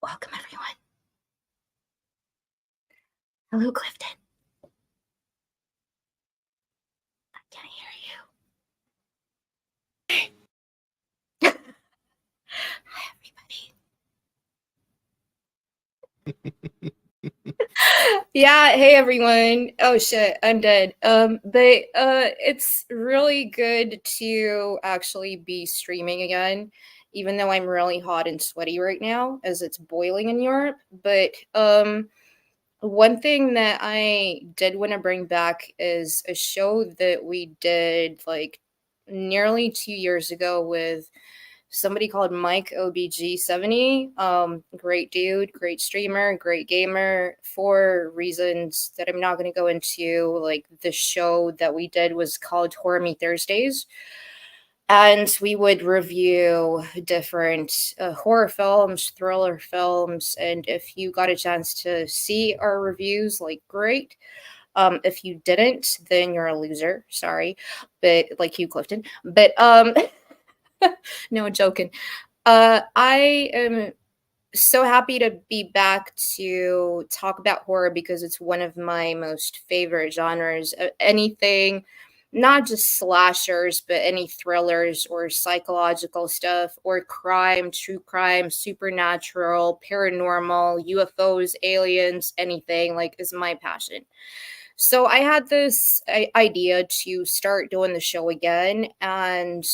Welcome, everyone. Hello, Clifton. I can't hear you. Hi, everybody. Yeah, hey everyone. Oh shit, I'm dead. But it's really good to actually be streaming again, even though I'm really hot and sweaty right now as it's boiling in Europe. But one thing that I did want to bring back is a show that we did like nearly 2 years ago with somebody called Mike OBG70. Great dude, great streamer, great gamer, for reasons that I'm not going to go into. Like, the show that we did was called Horror Me Thursdays. And we would review different horror films, thriller films. And if you got a chance to see our reviews, like, great. If you didn't, then you're a loser. Sorry. But like you, Clifton. But no, joking. I am so happy to be back to talk about horror because it's one of my most favorite genres. Anything, not just slashers, but any thrillers or psychological stuff or crime, true crime, supernatural, paranormal, UFOs, aliens, anything like is my passion. So I had this idea to start doing the show again, and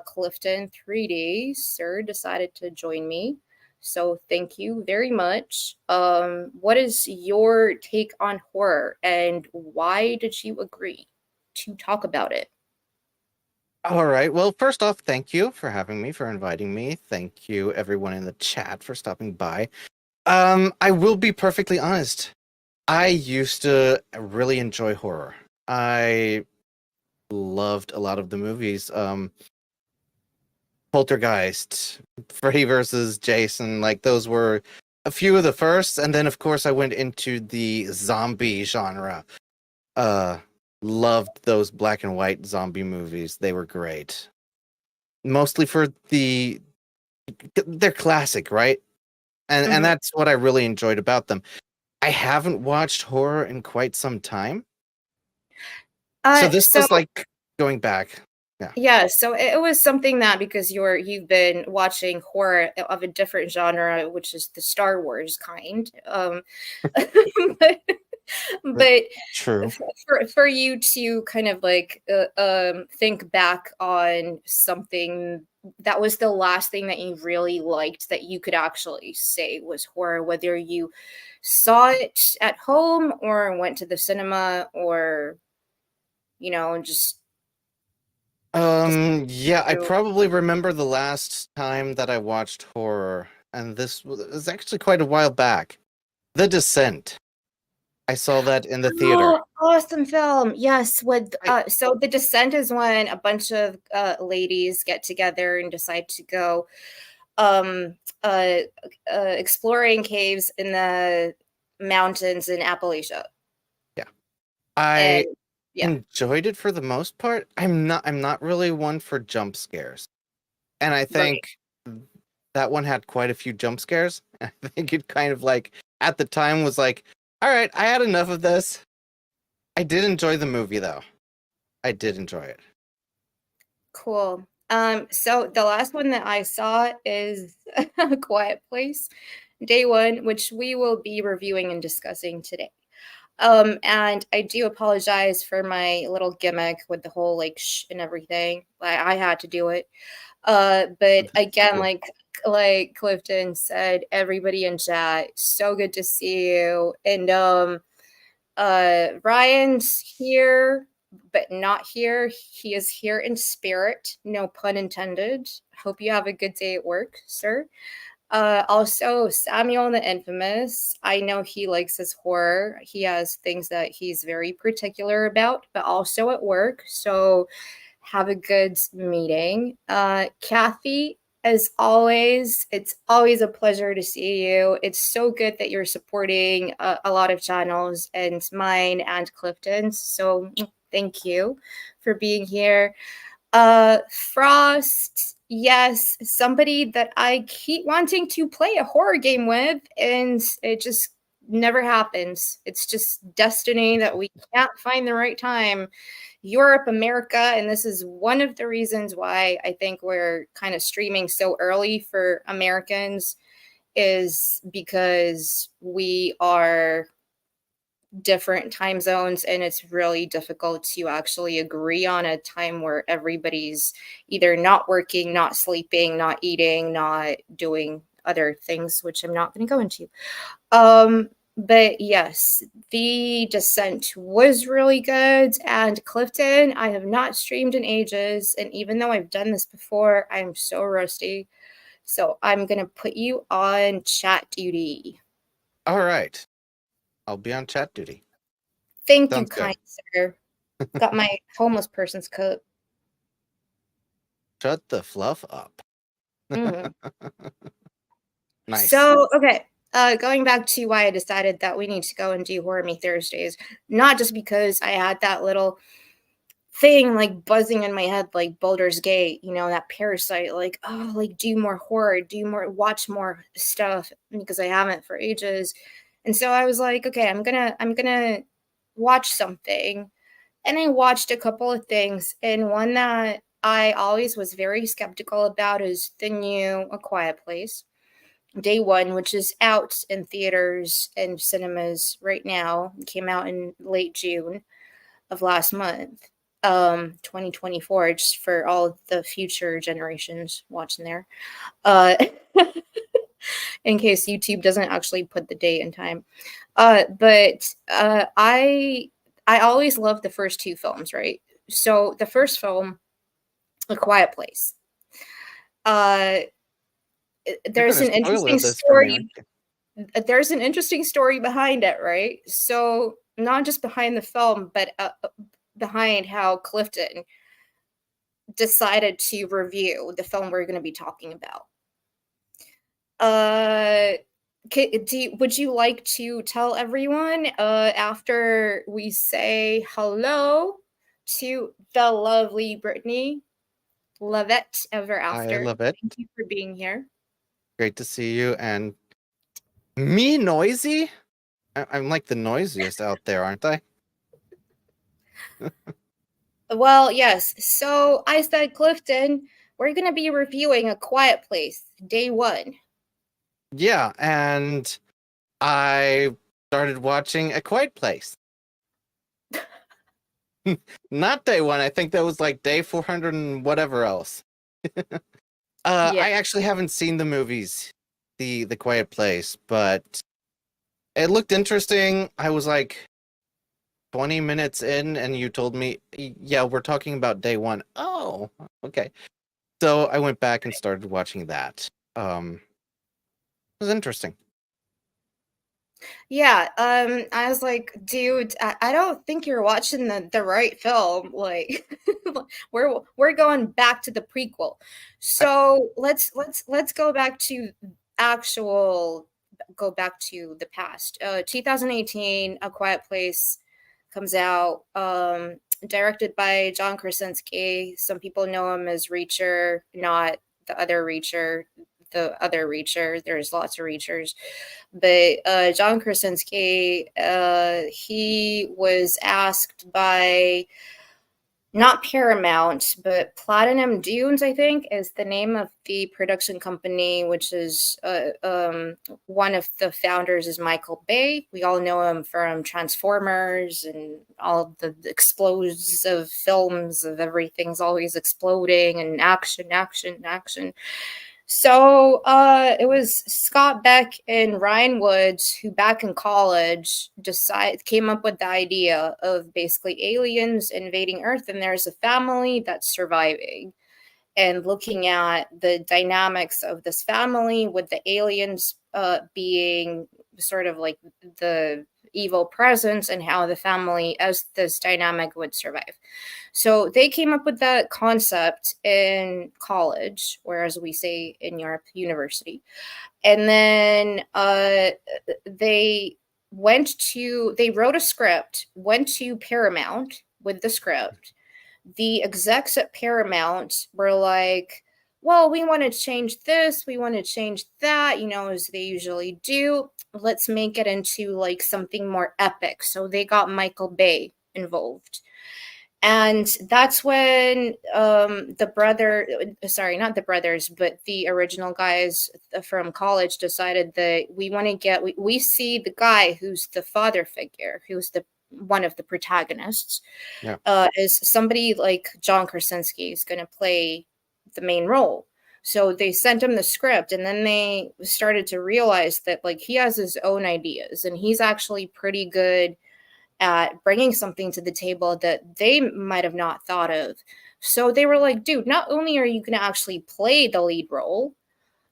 Clifton 3D, sir, decided to join me. So thank you very much. What is your take on horror, and why did you agree to talk about it? All right. Well, first off, thank you for having me, for inviting me. Thank you, everyone in the chat, for stopping by. I will be perfectly honest. I used to really enjoy horror. I loved a lot of the movies. Poltergeist, Freddy versus Jason, like those were a few of the first, and then of course I went into the zombie genre. Uh, Loved those black and white zombie movies. They were great. Mostly for they're classic, right? And Mhm. that's what I really enjoyed about them. I haven't watched horror in quite some time. So this So was like going back. Yeah. yeah, so it was something that because you've been watching horror of a different genre, which is the Star Wars kind. But, That's but true. for you to kind of like think back on something that was the last thing that you really liked that you could actually say was horror, whether you saw it at home or went to the cinema or just Yeah, I to. probably remember the last time that I watched horror, and this was actually quite a while back. The Descent. I saw that in the theater. Oh, awesome film. Yes, with I so The Descent is when a bunch of ladies get together and decide to go um uh, exploring caves in the mountains in Appalachia. yeah. And I yeah, enjoyed it for the most part. I'm not really one for jump scares. And I right. think that one had quite a few jump scares. I think it kind of like at the time was like, all right, I had enough of this. I did enjoy the movie though. I did enjoy it. Cool. So the last one that I saw is A Quiet Place, Day One, which we will be reviewing and discussing today. And I do apologize for my little gimmick with the whole like shh and everything. I had to do it. But That's again, cool. like Clifton said, everybody in chat, so good to see you. And Ryan's here, but not here. He is here in spirit, no pun intended. Hope you have a good day at work, sir. Also, Samuel the Infamous. I know he likes his horror. He has things that he's very particular about, but also at work. So have a good meeting. Kathy, as always, it's always a pleasure to see you. It's so good that you're supporting a lot of channels and mine and Clifton's. So thank you for being here. Frost, Yes, somebody that I keep wanting to play a horror game with, and it just never happens. It's just destiny that we can't find the right time. Europe, America, and this is one of the reasons why I think we're kind of streaming so early for Americans, is because we are different time zones and it's really difficult to actually agree on a time where everybody's either not working, not sleeping, not eating, not doing other things, which I'm not going to go into. But yes, The Descent was really good, and Clifton I have not streamed in ages, and even though I've done this before, I'm so rusty. So I'm going to put you on chat duty. All right. I'll be on chat duty. Thank you, Sounds kind good. sir. Got my homeless person's coat. Shut the fluff up. Mhm. Nice. So, okay, going back to why I decided that we need to go and do Horror Me Thursdays, not just because I had that little thing like buzzing in my head, like Baldur's Gate, you know, that parasite, like, oh, like do more horror, do more, watch more stuff because I haven't for ages. And so I was like, okay, I'm gonna watch something. And I watched a couple of things, and one that I always was very skeptical about is the new A Quiet Place. Day One, which is out in theaters and cinemas right now. It came out in late June of last month, 2024, just for all the future generations watching there. Uh, in case YouTube doesn't actually put the date and time. But I always loved the first two films, right? So the first film, A Quiet Place. Uh, You're there's gonna an spoil interesting this for me, aren't story you? there's an interesting story behind it, right? So not just behind the film, but behind how Clifton decided to review the film we're going to be talking about. Uh, would you like to tell everyone after we say hello to the lovely Brittany? Love it ever I after. love it. Thank you for being here. Great to see you. And me noisy? I'm like the noisiest out there, aren't I? Well, yes. So I said, Clifton, we're going to be reviewing A Quiet Place, day one. Yeah, and I started watching A Quiet Place. Not day one. I think that was like day 400 and whatever else. Yeah. I actually haven't seen the movies, the Quiet Place, but it looked interesting. I was like 20 minutes in, and you told me, yeah, we're talking about day one. Oh, okay. So I went back and started watching that. It was interesting. Yeah. I was like, dude, I don't think you're watching the right film. Like we're going back to the prequel. I, So let's go back to actual go back to the past. 2018, A Quiet Place comes out, directed by John Krasinski. Some people know him as Reacher, not the other Reacher. The other Reacher. There's lots of Reachers, but John Krasinski, he was asked by not Paramount, but Platinum Dunes, I think, is the name of the production company, which is one of the founders is Michael Bay. We all know him from Transformers and all of the explosive films of everything's always exploding and action, action, action. So it was Scott Beck and Ryan Woods who, back in college, came up with the idea of basically aliens invading Earth, and there's a family that's surviving, and looking at the dynamics of this family with the aliens being sort of like the evil presence, and how the family as this dynamic would survive. So they came up with that concept in college, whereas we say in Europe, university. And then they wrote a script, went to Paramount with the script. The execs at Paramount were like, well, we want to change this, we want to change that, as they usually do. Let's make it into like something more epic. So they got Michael Bay involved. And that's when the brother, sorry, not the brothers, but the original guys from college decided that we want to we see the guy who's the father figure, who's the one of the protagonists, Yeah. is somebody like John Krasinski is going to play the main role. So they sent him the script, and then they started to realize that like he has his own ideas, and he's actually pretty good at bringing something to the table that they might have not thought of. So they were like, dude, not only are you going to actually play the lead role,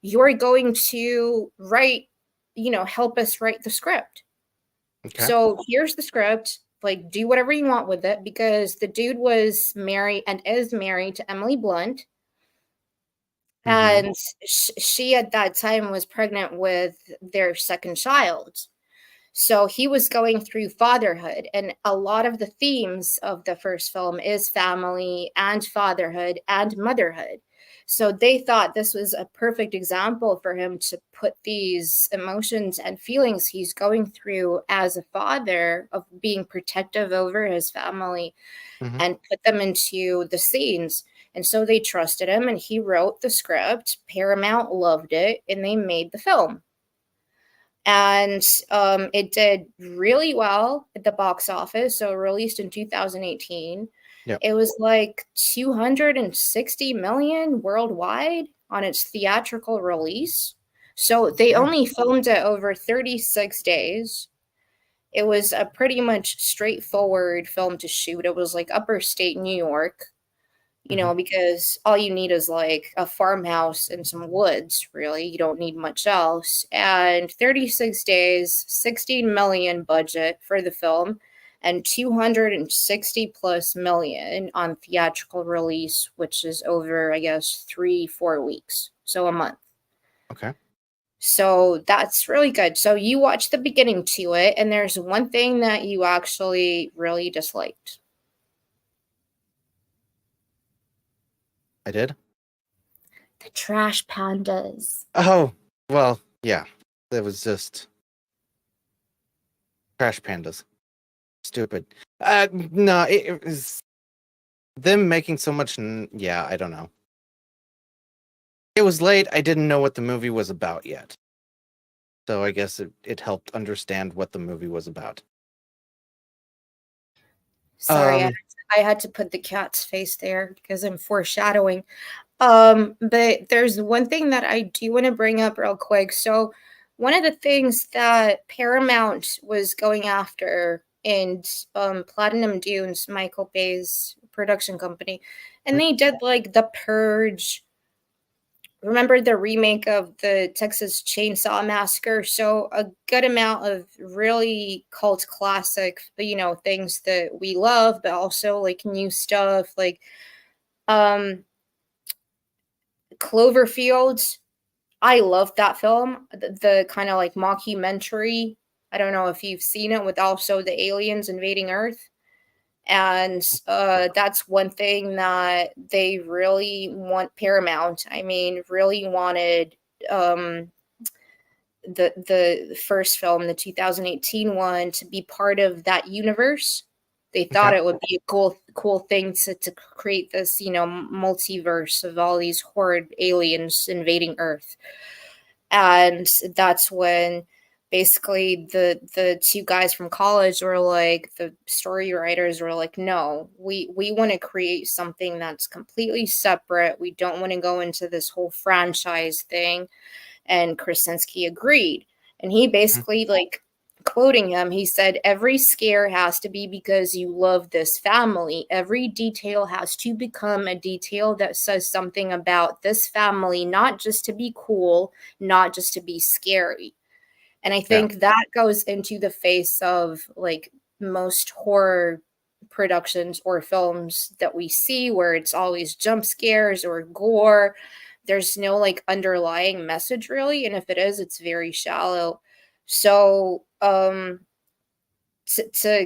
you're going to write, help us write the script. Okay. So here's the script. Like, do whatever you want with it, because the dude was married and is married to Emily Blunt. Mm-hmm. And she at that time was pregnant with their second child. So he was going through fatherhood, and a lot of the themes of the first film is family and fatherhood and motherhood. So they thought this was a perfect example for him to put these emotions and feelings he's going through as a father of being protective over his family Mm-hmm. and put them into the scenes. And so they trusted him, and he wrote the script. Paramount loved it, and they made the film. And it did really well at the box office. So released in 2018. Yeah. It was like 260 million worldwide on its theatrical release. So they Yeah. only filmed it over 36 days. It was a pretty much straightforward film to shoot. It was like upper state New York, Mm-hmm. because all you need is like a farmhouse and some woods, really. You don't need much else. And 36 days, 16 million budget for the film, and 260 plus million on theatrical release, which is over, I guess, 3, 4 weeks. So a month. Okay. So that's really good. So you watch the beginning to it, and there's one thing that you actually really disliked. I did. The trash pandas. Oh, well, yeah. It was just Crash Pandas. Stupid. No, it was them making so much. Yeah, I don't know. It was late. I didn't know what the movie was about yet. So I guess it helped understand what the movie was about. Sorry, Um, I had to put the cat's face there because I'm foreshadowing. But there's one thing that I do want to bring up real quick. So, one of the things that Paramount was going after in Platinum Dunes, Michael Bay's production company, and they did like The Purge. Remember the remake of the Texas Chainsaw Massacre? So a good amount of really cult classic, things that we love, but also like new stuff like um Cloverfield. I love that film. The kind of like mockumentary. I don't know if you've seen it, with also the aliens invading Earth. And that's one thing that they really want. Paramount, I mean, really wanted um the first film, the 2018 one, to be part of that universe. They okay. thought it would be a cool thing to create this, multiverse of all these horrid aliens invading Earth. And that's when basically the two guys from college were like, the story writers were like, no, we want to create something that's completely separate. We don't want to go into this whole franchise thing. And Krasinski agreed. And he Mhm. basically, like, quoting him, he said, every scare has to be because you love this family. Every detail has to become a detail that says something about this family, not just to be cool, not just to be scary. And I Yeah. think that goes into the face of like most horror productions or films that we see, where it's always jump scares or gore. There's no like underlying message really, and if it is, it's very shallow. So to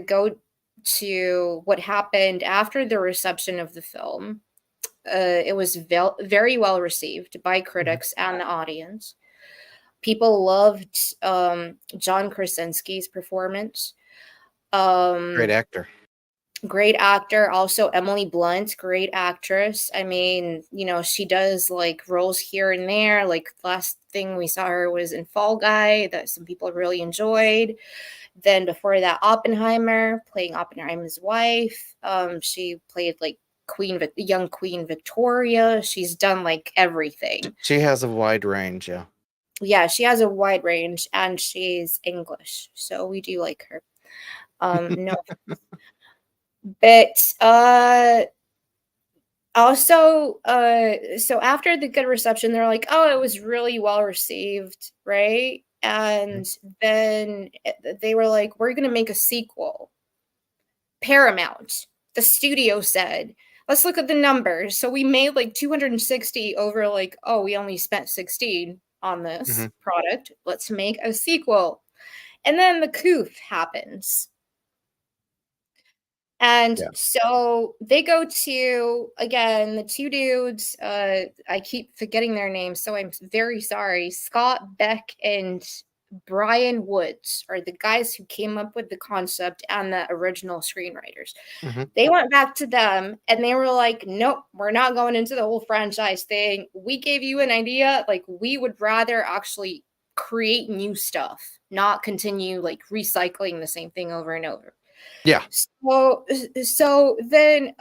go to what happened after the reception of the film, It was very well received by Mhm. critics and the audience. People loved John Krasinski's performance. Great Um, actor. Great actor. Also, Emily Blunt, great actress. I mean, you know, she does like roles here and there. Like last thing we saw her was in Fall Guy that some people really enjoyed. Then before that, Oppenheimer, playing Oppenheimer's wife. She played like young Queen Victoria. She's done like everything. She has a wide range, yeah. Yeah, she has a wide range, and she's English, so we do like her. No, but also, so after the good reception, they're like, "Oh, it was really well received," right? Mhm. And then they were like, "We're gonna make a sequel." Paramount, the studio said, "Let's look at the numbers." So we made like 260 over like, oh, we only spent 16 on this Mhm. product. Let's make a sequel. And then the coup happens. And Yeah. so they go to, again, the two dudes, I keep forgetting their names, so I'm very sorry. Scott Beck and Brian Woods are the guys who came up with the concept and the original screenwriters. Mhm. They went back to them and they were like, "Nope, we're not going into the whole franchise thing. We gave you an idea. Like, we would rather actually create new stuff, not continue like recycling the same thing over and over." Yeah. So then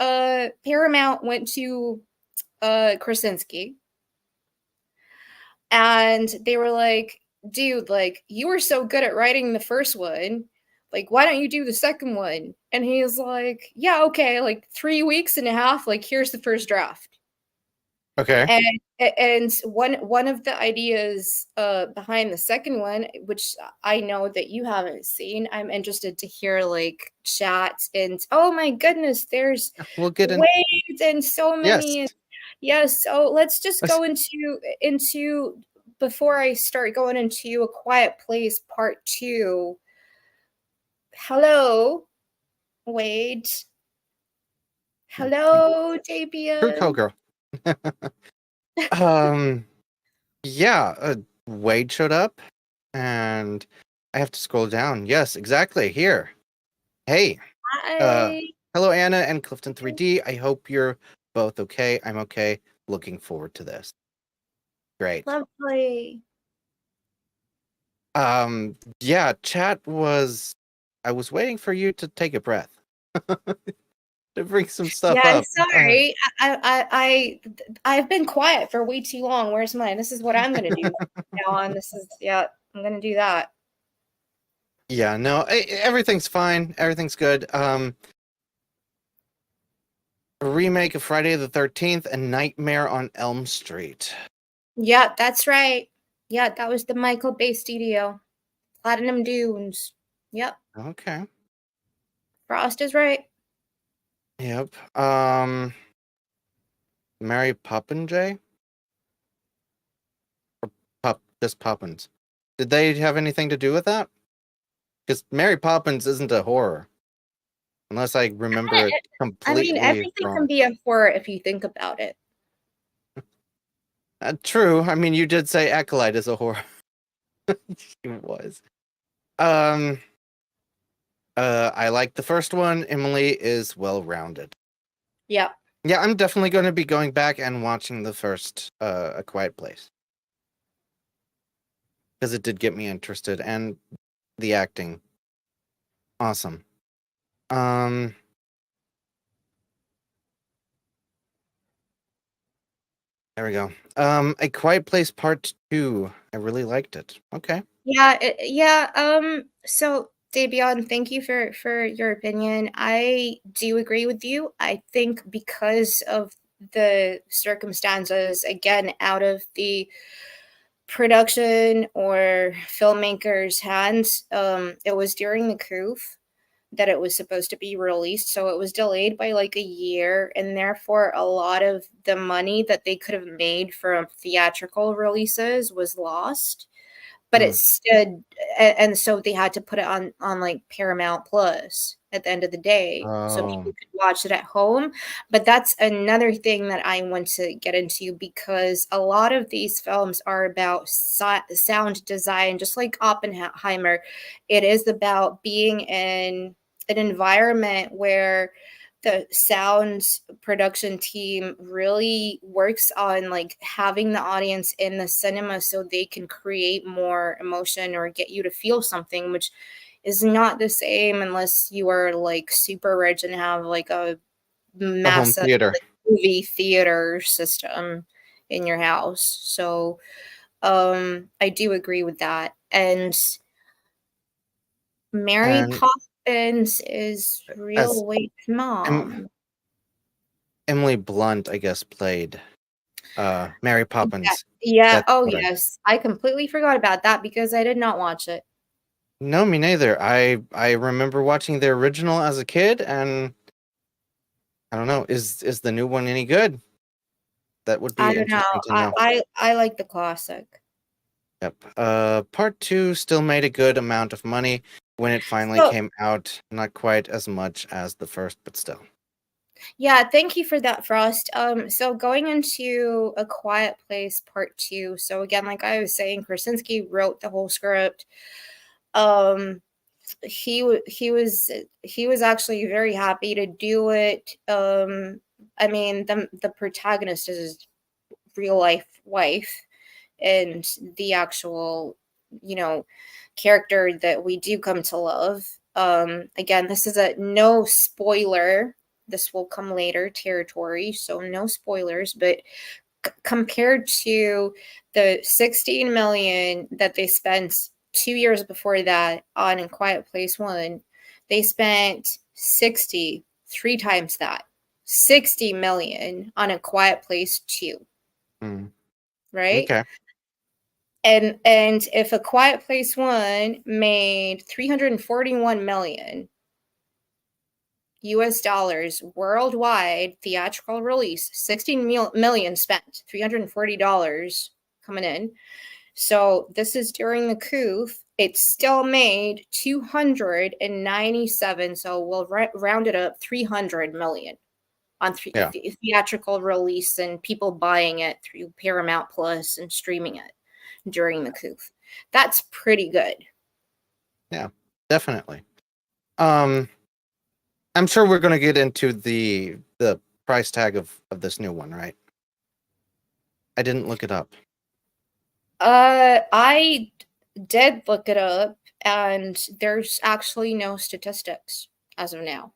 Paramount went to Krasinski and they were like, "Dude, like you were so good at writing the first one. Like, why don't you do the second one?" And he's like, "Yeah, okay, like 3 weeks and a half, like here's the first draft." Okay. And one of the ideas behind the second one, which I know that you haven't seen, I'm interested to hear like chat and oh my goodness, there's We'll get in. waves and so Yes. many. Yes, so let's just Let's- go into before I start going into A Quiet Place Part 2. Hello, Wade. Hello, True Dabian. Cowgirl. um. Yeah. Wade showed up, and I have to scroll down. Yes, exactly. Here. Hey. Uh. Hi. Hello, Anna and Clifton 3D. I hope you're both okay. I'm okay. Looking forward to this. Great. Lovely. Yeah, chat was I was waiting for you to take a breath to bring some Yeah, stuff I'm up. sorry. I've been quiet for way too long. Where's mine? This is what I'm gonna do now on. This is yeah, I'm gonna do that. Yeah, no, everything's fine. Everything's good. A remake of Friday the 13th and Nightmare on Elm Street. Yeah, that's right. Yeah, that was the Michael Bay studio. Platinum Dunes. Yep. Okay. Frost is right. Yep. Mary Poppins. Just Poppins. Did they have anything to do with that? Because Mary Poppins isn't a horror, unless I remember it I mean, completely everything can wrong. be a horror if you think about it. True. I mean, you did say Acolyte is a horror. It was. Um. I like the first one. Emily is well rounded. Yep. Yeah, I'm definitely going to be going back and watching the first A Quiet Place because it did get me interested and the acting awesome. Um. There we go. A Quiet Place Part 2. I really liked it. Okay. Yeah, yeah. So Dabion, thank you for your opinion. I do agree with you. I think because of the circumstances, again, out of the production or filmmakers' hands, it was during the coup that it was supposed to be released, so it was delayed by like a year, and therefore a lot of the money that they could have made from theatrical releases was lost, but it Mm, stood, and so they had to put it on like Paramount Plus. at the end of the day. So Oh, people could watch it at home. But that's another thing that I want to get into, because a lot of these films are about sound design, just like Oppenheimer. It is about being in an environment where the sound production team really works on like having the audience in the cinema so they can create more emotion or get you to feel something, which is not the same unless you are like super rich and have like a a home massive theater. like movie theater system in your house. So I do agree with that. And Mary And Poppins is as real Wade's em- mom. Emily Blunt, I guess, played Mary Yeah. Poppins. Yeah. That's Oh, what I. yes. I completely forgot about that because I did not watch it. No, me neither. I remember watching the original as a kid, and I don't know. Is the new one any good? That would I be don't know. interesting to I know. I, I like the classic. Yep. Part two still made a good amount of money when it finally So, came out. Not quite as much as the first, but still. yeah, thank you for that, Frost. So going into A Quiet Place Part 2. So again, like I was saying, Krasinski wrote the whole script. Um, he was actually very happy to do it. I mean, the protagonist is his real life wife, and the actual, you know, character that we do come to love. Again, this is a no spoiler. This will come later territory, so no spoilers. But compared to the 16 million that they spent 2 years before that on A Quiet Place 1, they spent 60, three times that, 60 million on A Quiet Place 2, Mm. right? Okay. And if A Quiet Place 1 made 341 million US dollars worldwide theatrical release, 16 million spent, $340 coming in. So this is during the coup. It still made 297, so we'll round it up, 300 million on Yeah. theatrical release and people buying it through Paramount Plus and streaming it during the coup. That's pretty good. Yeah. Definitely. Um, I'm sure we're gonna get into the price tag of this new one, right? I didn't look it up. I did look it up, and there's actually no statistics as of now.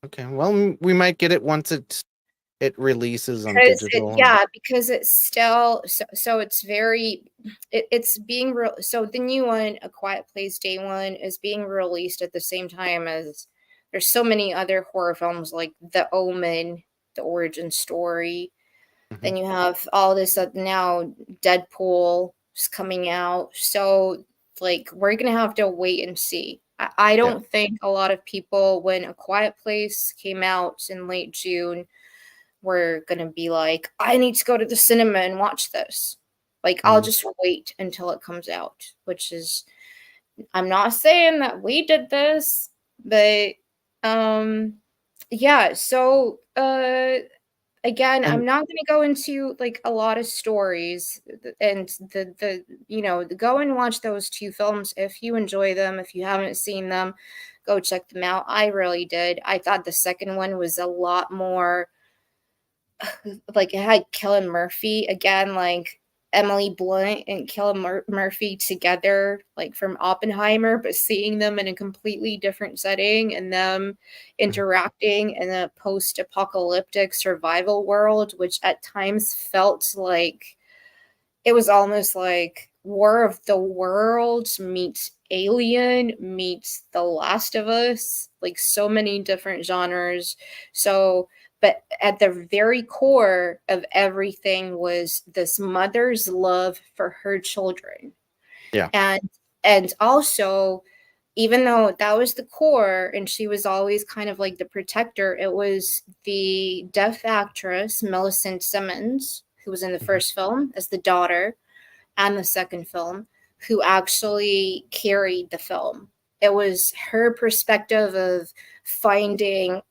Okay. Well, we might get it once it releases on Because it, digital. And yeah, because it's still so it's very it's being real. So the new one, A Quiet Place Day One, is being released at the same time as there's so many other horror films like The Omen, the origin story. Mhm. Then you have all this now Deadpool is coming out. So like we're gonna have to wait and see. I Yeah. don't think a lot of people, when A Quiet Place came out in late June, were gonna be like, I need to go to the cinema and watch this. Like I'll Mm. just wait until it comes out, which is, I'm not saying that we did this, but um yeah, so again, And I'm not going to go into like a lot of stories, and go and watch those two films if you enjoy them. If you haven't seen them, go check them out. I really did. I thought the second one was a lot more like, it had Cillian Murphy again, like Emily Blunt and Cillian Murphy together, like from Oppenheimer, but seeing them in a completely different setting and them mm, interacting in a post-apocalyptic survival world, which at times felt like it was almost like War of the Worlds meets Alien meets The Last of Us, like so many different genres. So, but at the very core of everything was this mother's love for her children. yeah. And also, even though that was the core and she was always kind of like the protector, it was the deaf actress Millicent Simmons, who was in the Mhm. first film as the daughter and the second film, who actually carried the film it was her perspective of finding,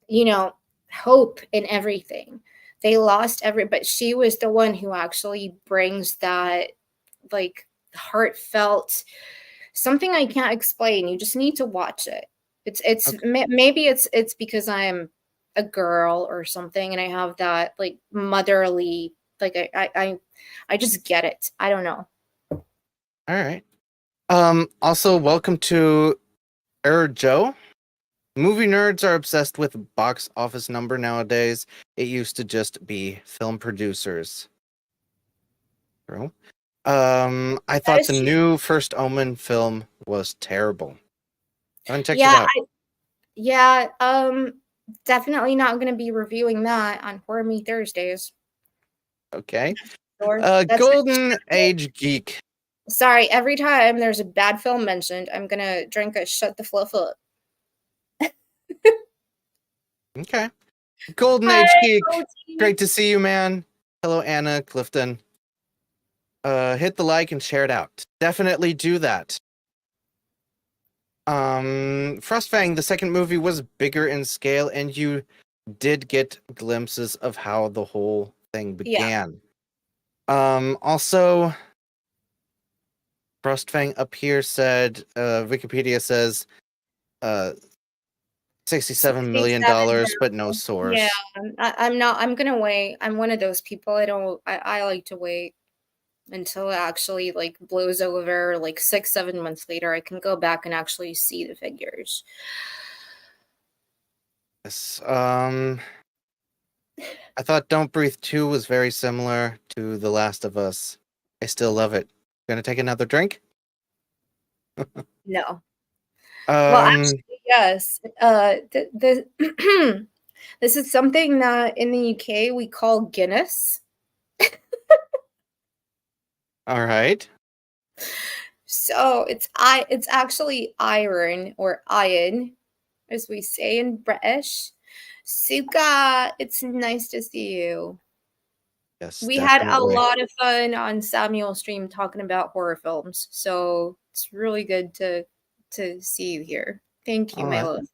you know, hope in everything. They lost but she was the one who actually brings that, like, heartfelt, something I can't explain. You just need to watch it. Okay. Maybe it's because I'm a girl or something, and I have that, like, motherly, like, I just get it. I don't know. All right. Also, welcome to Joe. Movie nerds are obsessed with box office number nowadays. It used to just be film producers. True. I That thought is the true. new First Omen film was terrible. I haven't checked it Yeah, out. yeah, definitely not gonna be reviewing that on Horror Me Thursdays. Okay. Or that's for Golden Age Geek. sorry, every time there's a bad film mentioned, I'm gonna drink a shut the fluff up. Okay. Golden Hi, Age Geek. OT. Great to see you, man. Hello, Anna Clifton. Hit the like and share it out. Definitely do that. Frostfang, the second movie was bigger in scale, and you did get glimpses of how the whole thing Yeah, began. Also, Frostfang up here said, Wikipedia says, uh, $67 million, 67 but no now. Yeah, source. I'm not. I'm gonna wait. I'm one of those people. I don't. I like to wait until it actually, like, blows over. Like 6, 7 months later, I can go back and actually see the figures. Yes. I thought Don't Breathe 2 was very similar to The Last of Us. I still love it. Gonna take another drink? No. Well, Um, actually, yes. This is something that in the UK we call Guinness. all right. So it's actually iron, or iron, as we say in British. Suka, it's nice to see you. Yes, We had a definitely. lot of fun on Samuel's stream talking about horror films, so it's really good to see you here. Thank you, All my right. love.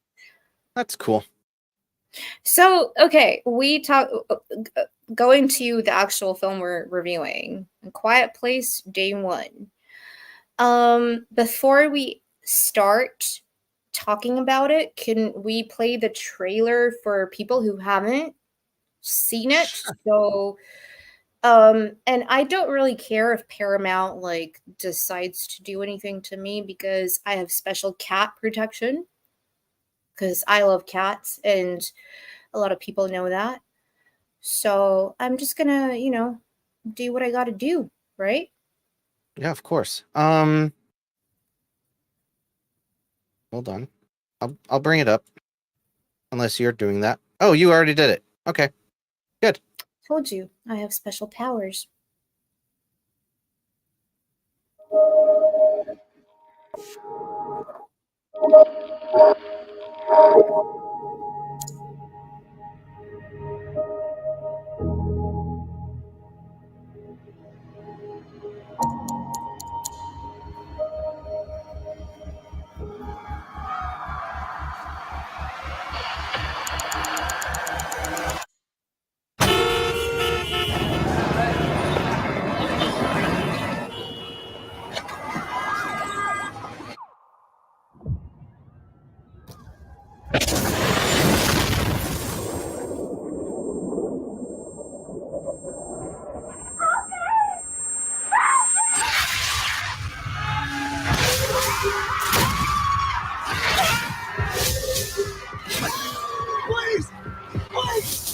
That's cool. So, okay, we talk going to the actual film we're reviewing, A Quiet Place, Day One. Before we start talking about it, can we play the trailer for people who haven't seen it? Sure. So, and I don't really care if Paramount, like, decides to do anything to me, because I have special cat protection, because I love cats, and a lot of people know that. So I'm just gonna, do what I gotta do, right? Yeah, of course. Hold on. I'll bring it up unless you're doing that. Oh, you already did it. Okay. Good. Told you, I have special powers. Please! Please!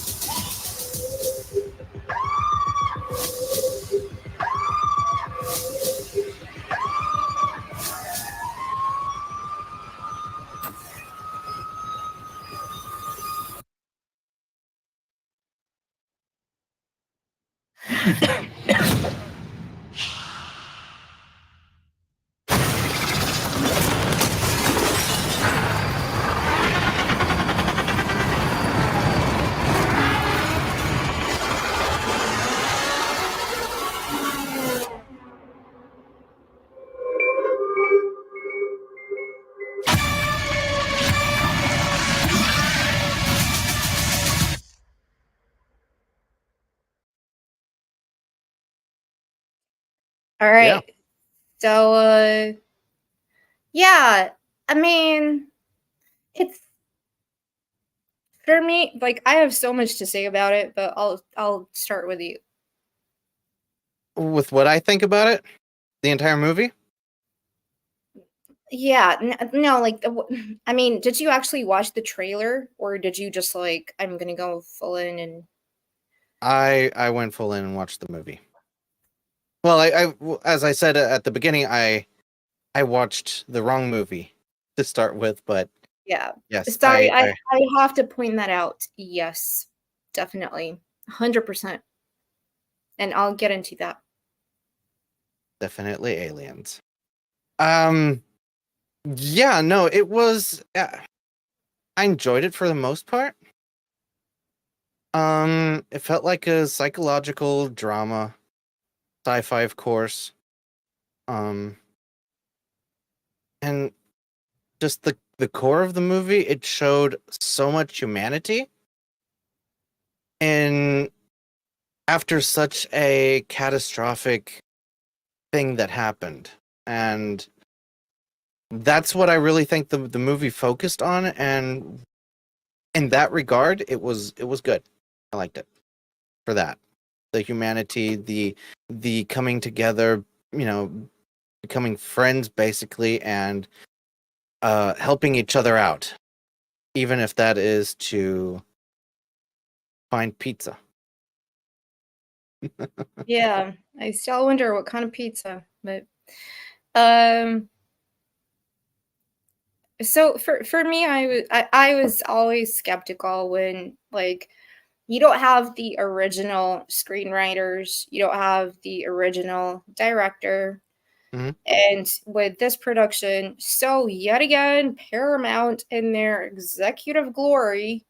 All Yeah. right. So, yeah, I mean, it's for me, like I have so much to say about it, but I'll start with you. With what I think about it, the entire movie, Yeah, no, like I mean, did you actually watch the trailer or did you just like I'm gonna go full in and I went full in and watched the movie. Well, as I said at the beginning, I watched the wrong movie to start with, but yeah. yes, Sorry, I I I have to point that out. Yes, definitely. 100%. And I'll get into that. definitely aliens. Um, yeah, no, it was. I enjoyed it for the most part. It felt like a psychological drama, sci-fi, of course. Um, and just the core of the movie, it showed so much humanity, and after such a catastrophic thing that happened, and that's what I really think the movie focused on, and in that regard, it was good. I liked it for that. The humanity, the coming together, you know, becoming friends basically, and helping each other out, even if that is to find pizza. Yeah, I still wonder what kind of pizza, but um so for me I was always skeptical when like you don't have the original screenwriters, you don't have the original director. Mhm. And with this production, so yet again, Paramount in their executive glory,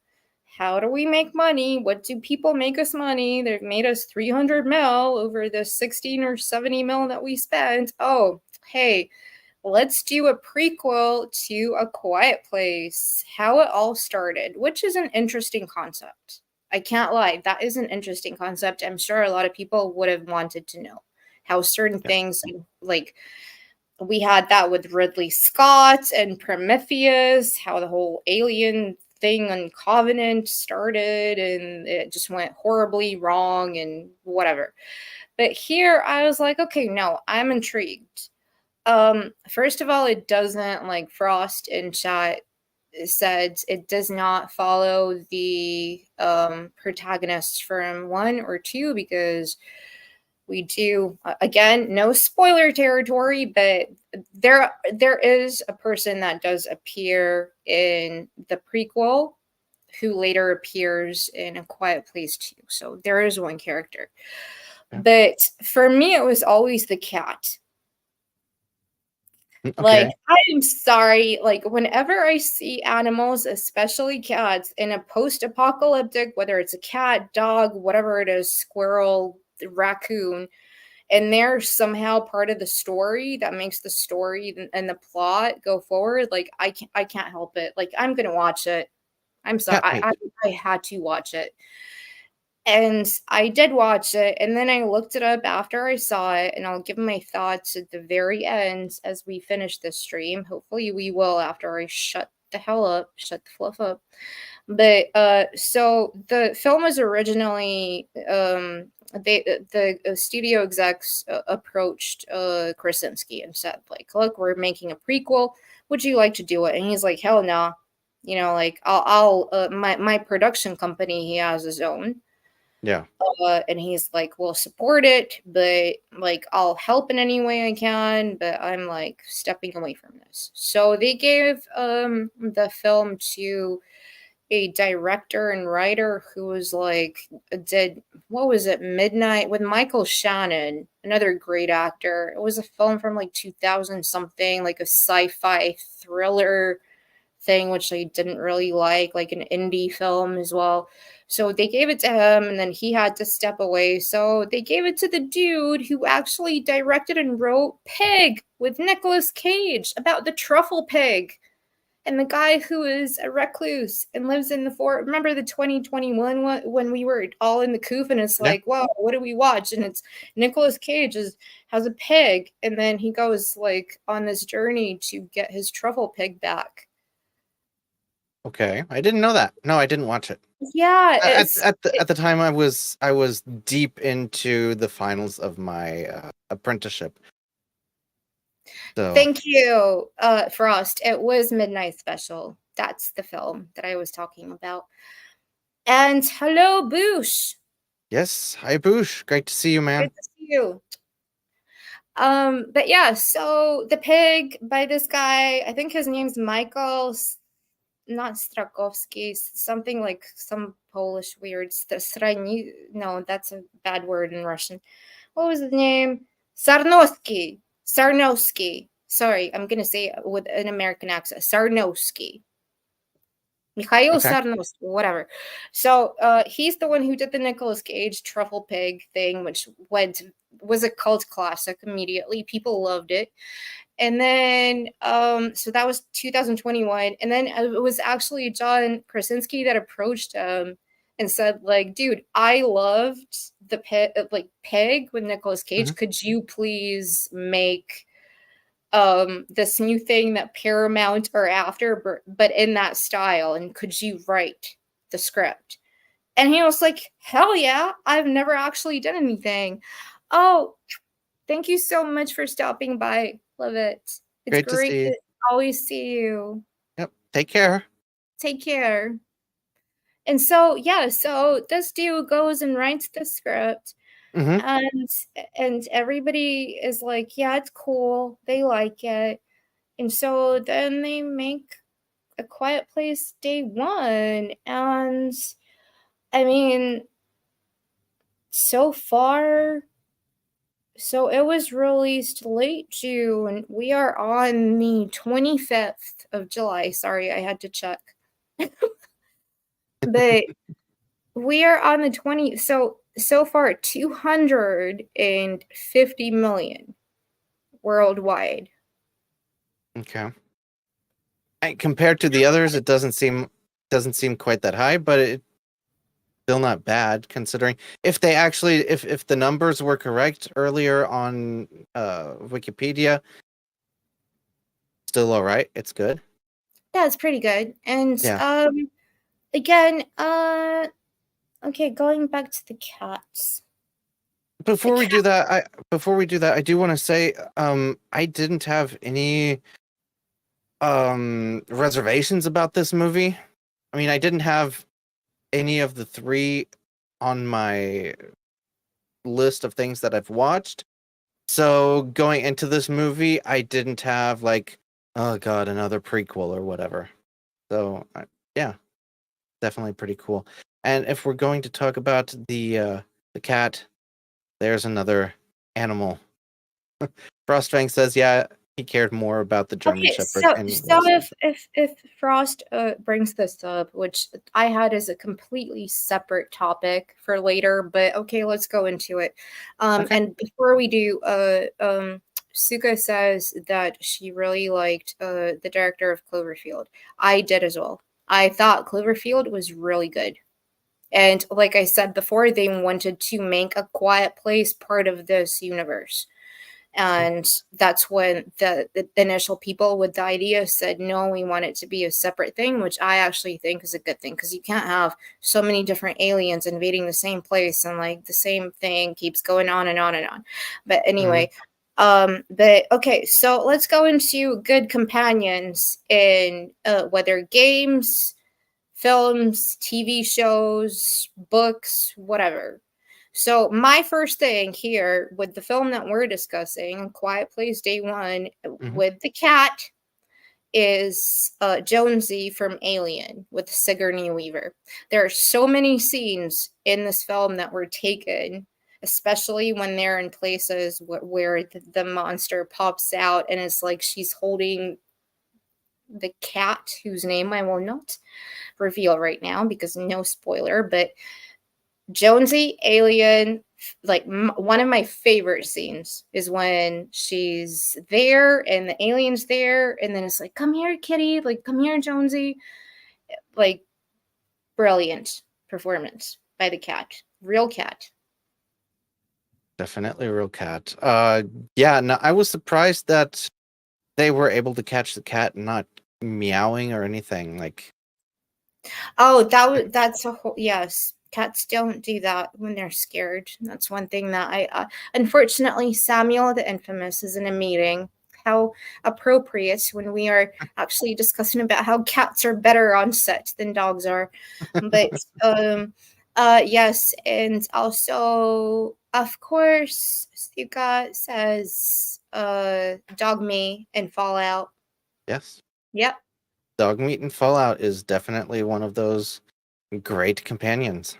how do we make money? What do people make us money? They've made us 300 mil over the 16 or 70 mil that we spent. Oh, hey, let's do a prequel to A Quiet Place, how it all started, which is an interesting concept. I can't lie, that is an interesting concept. I'm sure a lot of people would have wanted to know how certain Yes. things like we had that with Ridley Scott and Prometheus, how the whole alien thing on Covenant started and it just went horribly wrong and whatever. But here I was like, okay, no, I'm intrigued. First of all, it doesn't like Frost in chat said it does not follow the protagonists from 1 or 2 because we do again no spoiler territory, but there is a person that does appear in the prequel who later appears in A Quiet Place too. So there is one character. Yeah. But for me it was always the cat. Like, Okay. I'm sorry, like, whenever I see animals, especially cats, in a post-apocalyptic, whether it's a cat, dog, whatever it is, squirrel, raccoon, and they're somehow part of the story that makes the story and the plot go forward, like, I can't help it. Like, I'm gonna watch it. I'm sorry, Yeah, me too. I had to watch it. And I did watch it, and then I looked it up after I saw it, and I'll give my thoughts at the very end as we finish this stream. Hopefully, we will after I shut the hell up, shut the fluff up. But so the film was originally the studio execs approached Krasinski and said like, "Look, we're making a prequel. Would you like to do it?" And he's like, "Hell no." You know, like I'll my production company, he has his own, Yeah. and he's like, "We'll support it, but like I'll help in any way I can, but I'm like stepping away from this." So they gave the film to a director and writer who was like did what was it, Midnight with Michael Shannon, another great actor. It was a film from like 2000 something, like a sci-fi thriller thing, which I didn't really like an indie film as well. So they gave it to him and then he had to step away. So they gave it to the dude who actually directed and wrote Pig with Nicolas Cage about the truffle pig. And the guy who is a recluse and lives in the forest. Remember the 2021 one when we were all in the coop and it's Yeah. like, wow, what do we watch? And it's Nicolas Cage has a pig, and then he goes like on this journey to get his truffle pig back. Okay, I didn't know that. No, I didn't watch it. Yeah, At the time, I was deep into the finals of my apprenticeship. So thank you, Frost. It was Midnight Special. That's the film that I was talking about. And hello, Boosh. yes, hi Boosh, great to see you, man. Good to see you. But yeah, so the pig by this guy, I think his name's Michael, not Strakowski, something like some Polish weird. No, that's a bad word in Russian. What was his name? Sarnowski. Sarnowski. Sorry, I'm gonna say it with an American accent. Sarnowski. Mikhail Okay. Sarnowski, whatever. So he's the one who did the Nicolas Cage truffle pig thing, which was a cult classic immediately. People loved it. And then so that was 2021. And then it was actually John Krasinski that approached him and said, like, dude, I loved the pig with Nicolas Cage. Mhm. Could you please make this new thing that Paramount are after, but in that style, and could you write the script? And he was like, hell yeah, I've never actually done anything. Oh, thank you so much for stopping by. Love it. It's Great to great see you. to always see you. Yep. Take care. Take care. And so yeah, so this dude goes and writes the script, Hmm. and everybody is like, yeah, it's cool, they like it. And so then they make A Quiet Place Day One. And I mean, so far, so it was released late June. We are on the 25th of July. Sorry, I had to check. But we are on the 20, so far 250 million worldwide. Okay. Compared to the others, it doesn't seem quite that high, but it's still not bad considering if they actually if the numbers were correct earlier on Wikipedia, still all right. It's good. That's pretty good. And Yeah. again, okay, going back to the cats. The Before we cat do that, I do want to say I didn't have any reservations about this movie. I mean, I didn't have any of the three on my list of things that I've watched. So going into this movie, I didn't have like, oh god, another prequel or whatever. So yeah, definitely pretty cool. And if we're going to talk about the cat, there's another animal. Frostfang says, yeah, he cared more about the German Okay, Shepherd so anyways. if Frost brings this up, which I had as a completely separate topic for later, but okay, let's go into it. Okay. And before we do, Suka says that she really liked the director of Cloverfield. I did as well. I thought Cloverfield was really good. And like I said before, they wanted to make A Quiet Place part of this universe. And that's when the initial people with the idea said, no, we want it to be a separate thing, which I actually think is a good thing, because you can't have so many different aliens invading the same place and like the same thing keeps going on and on and on. But anyway, but okay, so let's go into good companions in whether games, films, TV shows, books, whatever. So my first thing here with the film that we're discussing, Quiet Place Day One, with the cat, is Jonesy from Alien with Sigourney Weaver. There are so many scenes in this film that were taken, especially when they're in places where the monster pops out and it's like she's holding the cat, whose name I will not reveal right now because no spoiler, but Jonesy, Alien, like one of my favorite scenes is when she's there and the alien's there, and then it's like, "Come here, kitty," like, "Come here, Jonesy." Like, brilliant performance by the cat, real cat. Definitely a real cat. Yeah, no, I was surprised that they were able to catch the cat not meowing or anything. Like, Oh, that's a whole, yes. Cats don't do that when they're scared. That's one thing that I unfortunately, Samuel the Infamous is in a meeting. How appropriate when we are actually discussing about how cats are better on set than dogs are. But yes, and also of course Suka says dog me in Fallout. yes, Yep. dog meat and Fallout is definitely one of those great companions.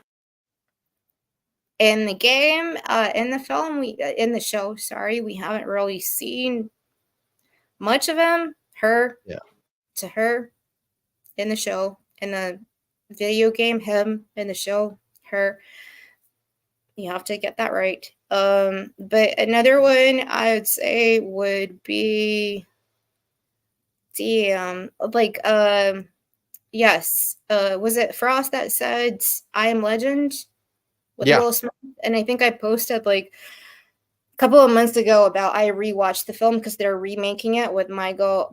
In the game, in the film, in the show, sorry, we haven't really seen much of him. Her, Yeah. to her, in the show. In the video game, him. In the show, her. You have to get that right. But another one I would say would be, damn, like, yes, was it Frost that said "I Am Legend" with Yeah. Will Smith? And I think I posted like couple of months ago about I rewatched the film because they're remaking it with Michael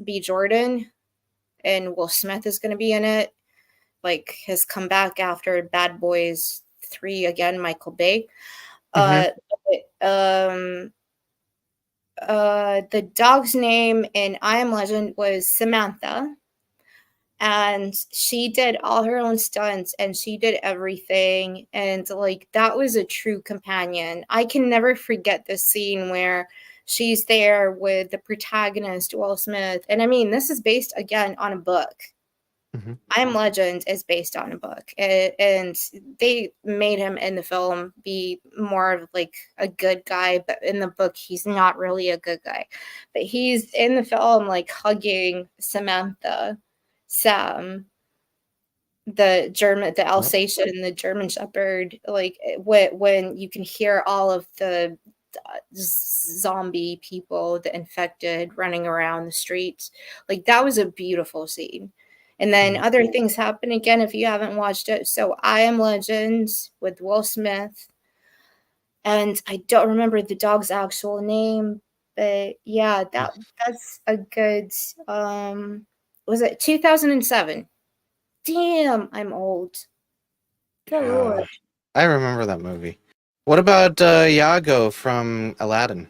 B. Jordan, and Will Smith is going to be in it. Like his comeback after Bad Boys 3 again, Michael Bay. Hmm. Uh, um, the dog's name in I Am Legend was Samantha, and she did all her own stunts and she did everything, and like that was a true companion. I can never forget the scene where she's there with the protagonist Will Smith, and I mean this is based again on a book. Hmm. I Am Legend is based on a book, and they made him in the film be more of like a good guy, but in the book he's not really a good guy. But he's in the film like hugging Samantha, Sam, the Yep. Alsatian, the German Shepherd, like when you can hear all of the zombie people, the infected running around the streets, like that was a beautiful scene. And then Mhm. other things happen again if you haven't watched it. So I Am Legend with Will Smith, and I don't remember the dog's actual name, but yeah, that's a good was it 2007? Damn, I'm old. Good Yeah, lord. I remember that movie. What about Iago from Aladdin?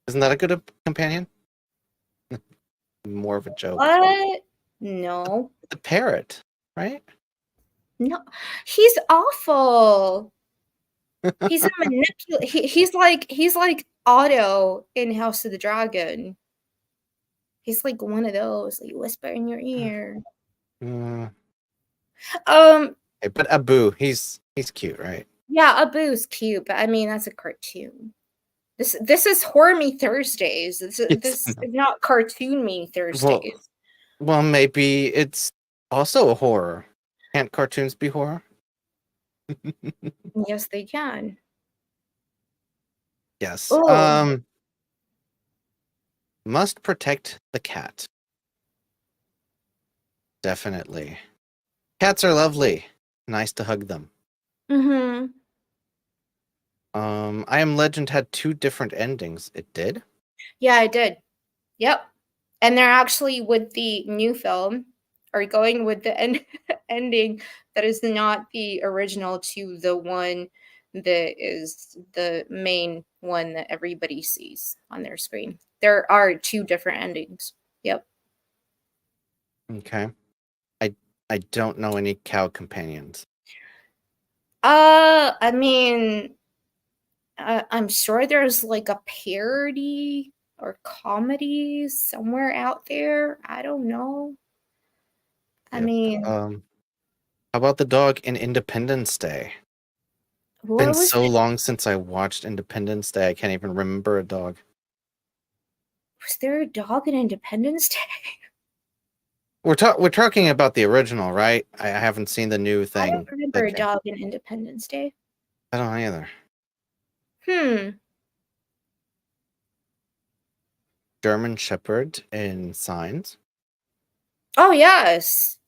Isn't that a good companion? More of a joke. What? No. The parrot, right? No. He's awful. He's a he's like Otto in House of the Dragon. He's like one of those, like whisper in your ear. Mm, Um, okay, but Abu, he's cute, right? yeah, Abu's cute, but I mean that's a cartoon. This is Horror Me Thursdays. Yes. This is not Cartoon Me Well, Thursdays. well, maybe it's also a horror. Can't cartoons be horror? Yes, they can. Yes. Oh. Must protect the cat. Definitely. Cats are lovely. Nice to hug them. Mm-hmm. I Am Legend had two different endings. It did? Yeah, I did. Yep. And they're actually with the new film are going with the ending that is not the original to the one that is the main one that everybody sees on their screen. There are two different endings. Yep. Okay. I I don't know any cow companions. I mean, I'm sure there's like a parody or comedy somewhere out there. I don't know. I Yep. mean, How about the dog in Independence Day? Been what was so long since I watched Independence Day, I can't even remember a dog. was there a dog in Independence Day? we're talking about the original, right? I haven't seen the new I thing. don't remember that a dog in Independence Day. I don't either. Hmm. German Shepherd in Signs. Oh, yes.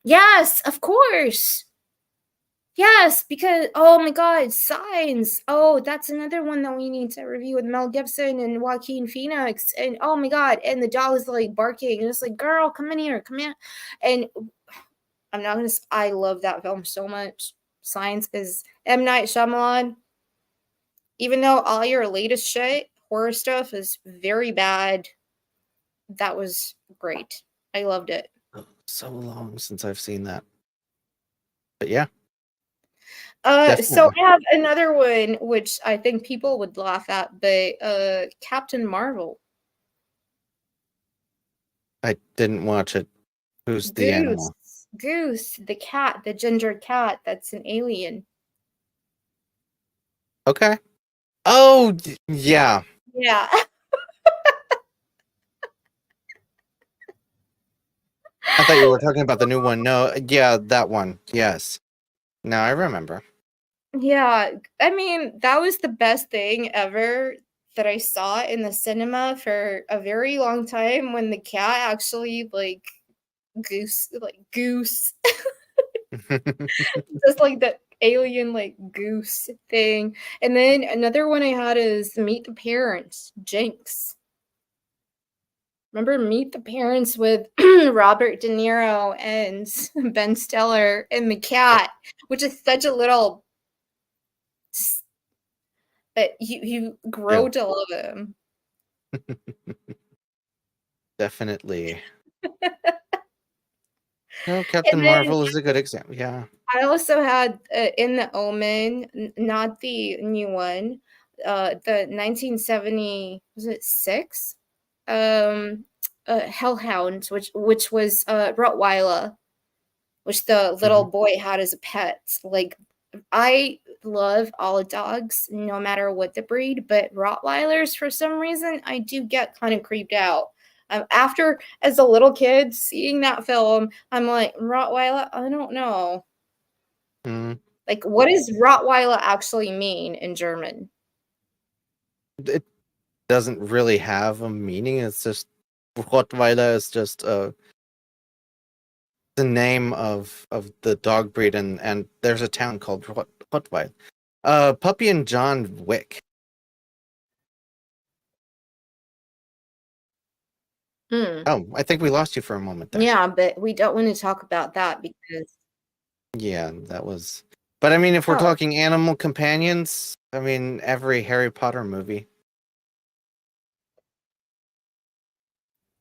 Yes, of course. Yes, because oh my God, Signs. Oh, that's another one that we need to review with Mel Gibson and Joaquin Phoenix. And oh my God, and the dog is like barking, and it's like, girl, come in here, come here. And I'm not gonna. I love that film so much. Signs is M. Night Shyamalan. Even though all your latest shit, horror stuff, is very bad, that was great. I loved it. Oh, so long since I've seen that. But yeah, So definitely. I have another one which I think people would laugh at, but Captain Marvel. I didn't watch it. Who's the Goose. animal? Goose, the cat, the ginger cat that's an alien. Okay. Oh, yeah. Yeah. I thought you were talking about the new one. No, yeah, that one. Yes. Now I remember. Yeah. I mean, that was the best thing ever that I saw in the cinema for a very long time when the cat actually goose just like the alien like goose thing. And then another one I had is Meet the Parents, Jinx. Remember Meet the Parents with Robert De Niro and Ben Stiller and the cat, which is such a little, but you Yeah, grow to love him. definitely. No, And Captain then Marvel is a good example. Yeah. I also had In the Omen, not the new one, the 1970, was it six? Um, Hellhound, which was Rottweiler, which the little Mhm. boy had as a pet. Like, I love all dogs, no matter what the breed, but Rottweilers, for some reason, I do get kind of creeped out. After, as a little kid, seeing that film, I'm like, Rottweiler, I don't know. Mm. Like, what does Rottweiler actually mean in German? It doesn't really have a meaning. It's just Rottweiler is just the name of the dog breed, and there's a town called Rottweiler. Puppy and John Wick. Hmm. Oh, I think we lost you for a moment there. Yeah, but we don't want to talk about that because Yeah, that was. But I mean, if we're oh, talking animal companions, I mean, every Harry Potter movie,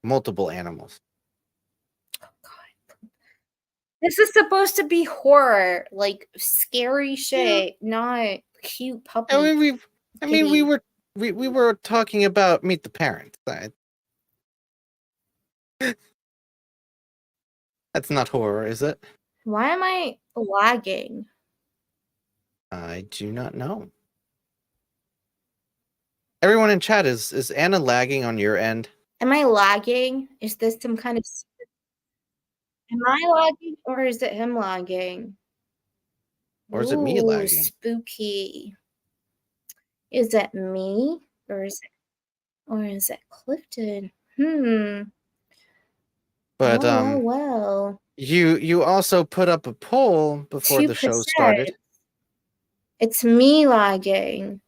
multiple animals. God. This is supposed to be horror, like scary Yeah, shit, not cute I puppy mean, I mean, kitty. we were talking about Meet the Parents. That's not horror, is it? Why am I lagging? I do not know. Everyone in chat is Anna lagging on your end, Am I lagging? Is this some kind of am I lagging or is it him lagging? or is it me Ooh, lagging? spooky. Is it me or is it Clifton? Hmm. But Well. you also put up a poll before the show 2%. started. It's me lagging.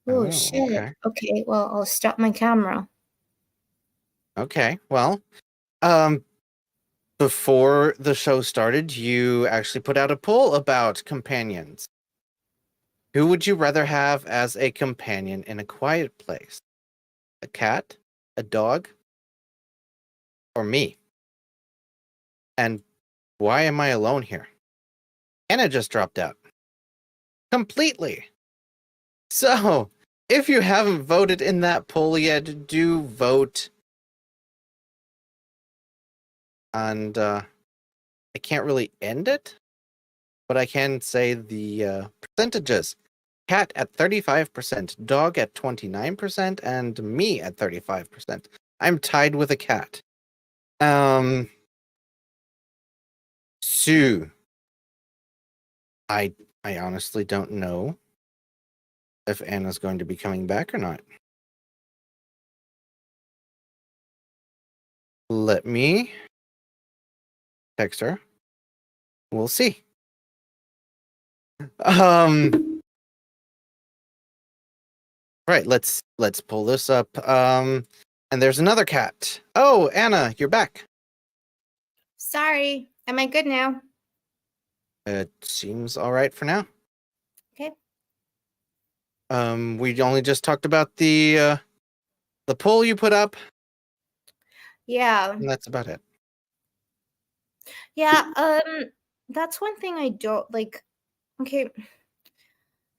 Oh Oh, shit. okay. Okay, well, I'll stop my camera. Okay. Well, um, before the show started, you actually put out a poll about companions. Who would you rather have as a companion in a quiet place? A cat, a dog, or me? And why am I alone here? Anna just dropped out. Completely. So, if you haven't voted in that poll yet, do vote. And I can't really end it, but I can say the percentages. Cat at 35%, dog at 29%, and me at 35%. I'm tied with a cat. Um, Sue. I honestly don't know if Anna's going to be coming back or not. Let me text her. We'll see. Right, let's pull this up. And there's another cat. Oh, Anna, you're back. Sorry. Am I good now? It seems all right for now. Okay. We only just talked about the poll you put up, Yeah. and that's about it. Yeah, that's one thing I don't like. Okay.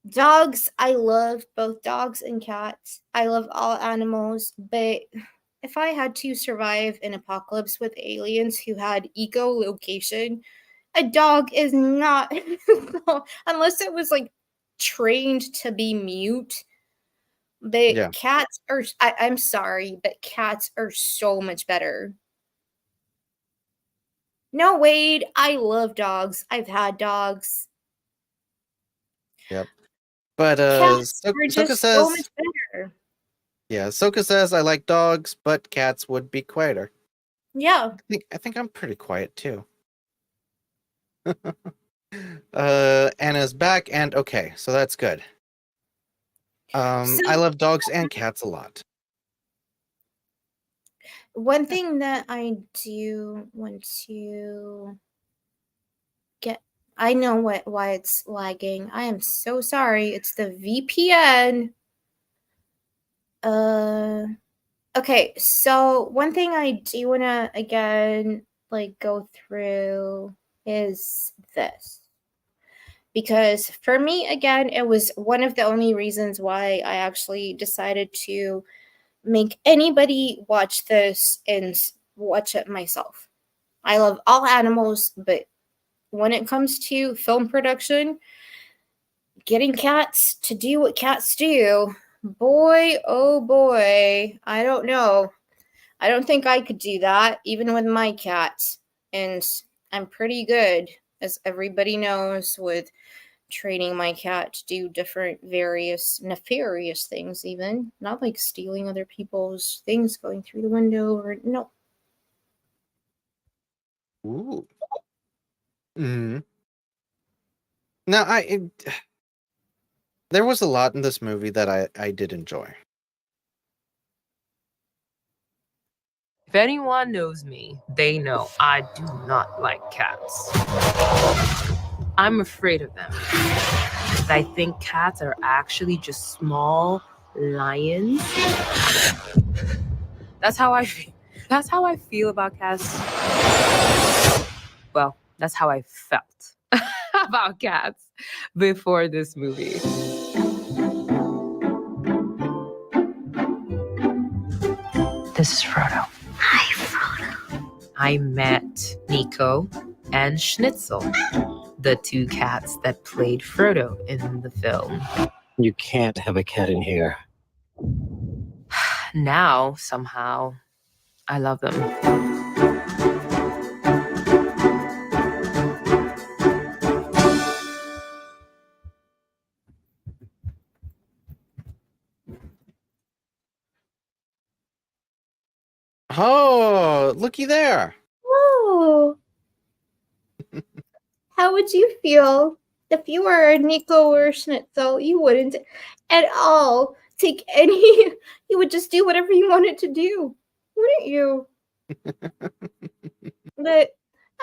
Dogs, I love both dogs and cats. I love all animals, but if I had to survive an apocalypse with aliens who had echolocation, a dog is not unless it was like trained to be mute. But Yeah. cats are I'm sorry, but cats are so much better. No, Wade, I love dogs. I've had dogs. Yep. But Cats are Soka just so much says, better. yeah, Soka says I like dogs, but cats would be quieter. Yeah. I think I'm pretty quiet too. Anna's back, and okay, so that's good. So I love dogs and cats a lot. one thing that I do want to get, I know why it's lagging. I am so sorry. It's the VPN. Okay, so one thing I do want to again like go through is this. Because for me again, it was one of the only reasons why I actually decided to make anybody watch this and watch it myself. I love all animals, but when it comes to film production, getting cats to do what cats do, boy, oh boy, I don't know. I don't think I could do that, even with my cat. And I'm pretty good, as everybody knows, with training my cat to do different various nefarious things, even. Not like stealing other people's things going through the window or no. Ooh. Hmm. Now, there was a lot in this movie that I did enjoy. If anyone knows me, they know I do not like cats. I'm afraid of them. I think cats are actually just small lions. That's how I feel. That's how I feel about cats. Well, that's how I felt about cats before this movie. This is Frodo. Hi, Frodo. I met Nico and Schnitzel, the two cats that played Frodo in the film. You can't have a cat in here. Now, somehow, I love them. Oh, looky there. Oh, how would you feel if you were a Nico or a Schnitzel? You wouldn't at all take any, you would just do whatever you wanted to do, wouldn't you? But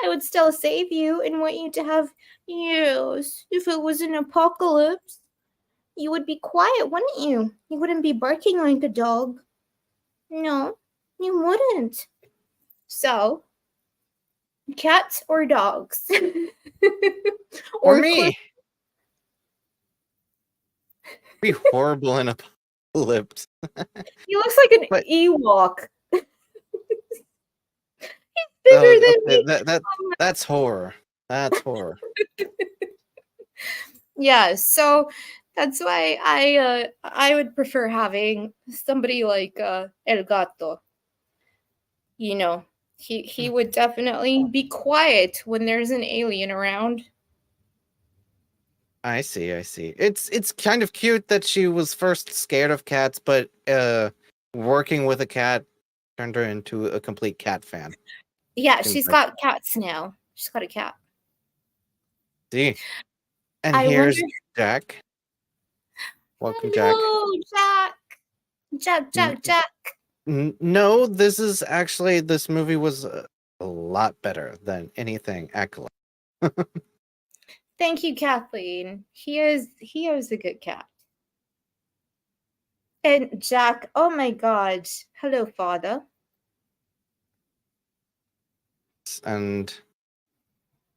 I would still save you and want you to have, yes, if it was an apocalypse, you would be quiet, wouldn't you? You wouldn't be barking like a dog. No, you wouldn't. So, cats or dogs? Or or me. Be horrible in apocalypse. He looks like an But- Ewok. He's bigger than okay, me. that's horror. That's horror. Yeah, so that's why I would prefer having somebody like El Gato. You know, He would definitely be quiet when there's an alien around. I see, I see. It's kind of cute that she was first scared of cats, but working with a cat turned her into a complete cat fan. Yeah, Seems she's like, got cats now. She's got a cat. see. And I wonder. here's Jack. Welcome, Jack. Hello, Jack. Jack, N- Jack, Jack. No, this movie was a lot better than anything Acolyte. Thank you, Kathleen. He is a good cat. And Jack, oh my God. Hello, father. And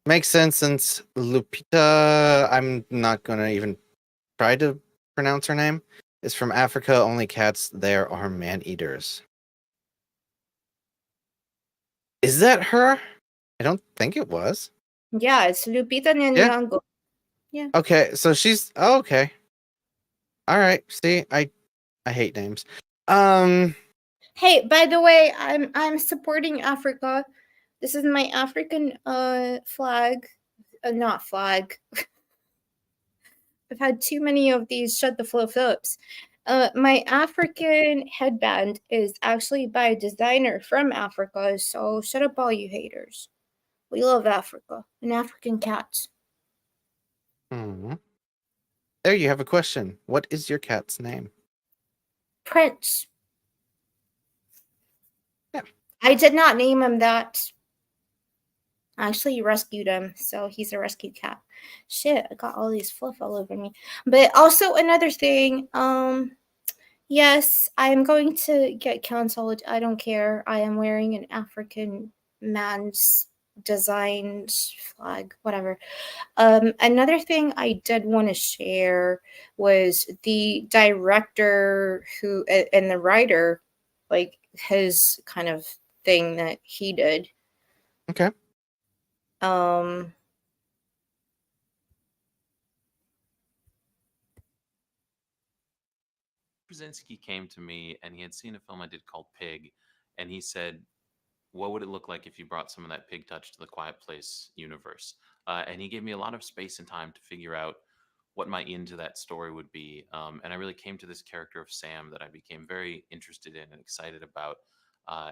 makes sense since Lupita, I'm not gonna even try to pronounce her name, is from Africa. Only cats there are man-eaters. Is that her? I don't think it was. Yeah, it's Lupita Yeah. Nyong'o. Okay, so she's okay. All right. See, I hate names. Um, Hey, by the way, I'm supporting Africa. This is my African flag. Not flag. I've had too many of these shut the flow Phillips. My African headband is actually by a designer from Africa, so shut up all you haters. We love Africa and African cats. hmm. There you have a question. What is your cat's name? Prince. Yeah. I did not name him that. I actually rescued him, so he's a rescue cat. Shit, I got all these fluff all over me. But also another thing, yes, I'm going to get canceled. I don't care. I am wearing an African man's designed flag, whatever. Another thing I did want to share was the director who and the writer, like his kind of thing that he did. Okay. Um, Krasinski came to me and he had seen a film I did called Pig, and he said, "What would it look like if you brought some of that pig touch to the Quiet Place universe?" And he gave me a lot of space and time to figure out what my into that story would be. And I really came to this character of Sam that I became very interested in and excited about.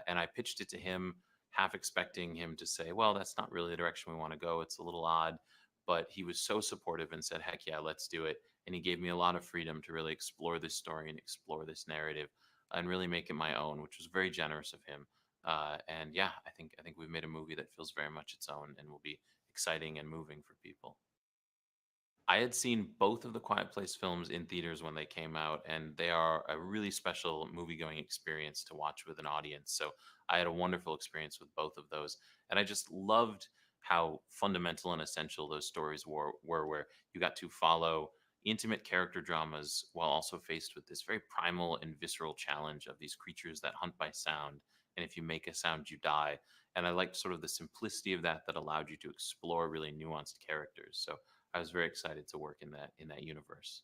And I pitched it to him, half expecting him to say, "Well, that's not really the direction we want to go. It's a little odd." But he was so supportive and said, "Heck yeah, let's do it." And he gave me a lot of freedom to really explore this story and explore this narrative and really make it my own, which was very generous of him. And yeah, I think we've made a movie that feels very much its own and will be exciting and moving for people. I had seen both of the Quiet Place films in theaters when they came out, and they are a really special movie going experience to watch with an audience. So I had a wonderful experience with both of those. And I just loved how fundamental and essential those stories were where you got to follow intimate character dramas while also faced with this very primal and visceral challenge of these creatures that hunt by sound. And if you make a sound, you die. And I liked sort of the simplicity of that allowed you to explore really nuanced characters. So I was very excited to work in that universe.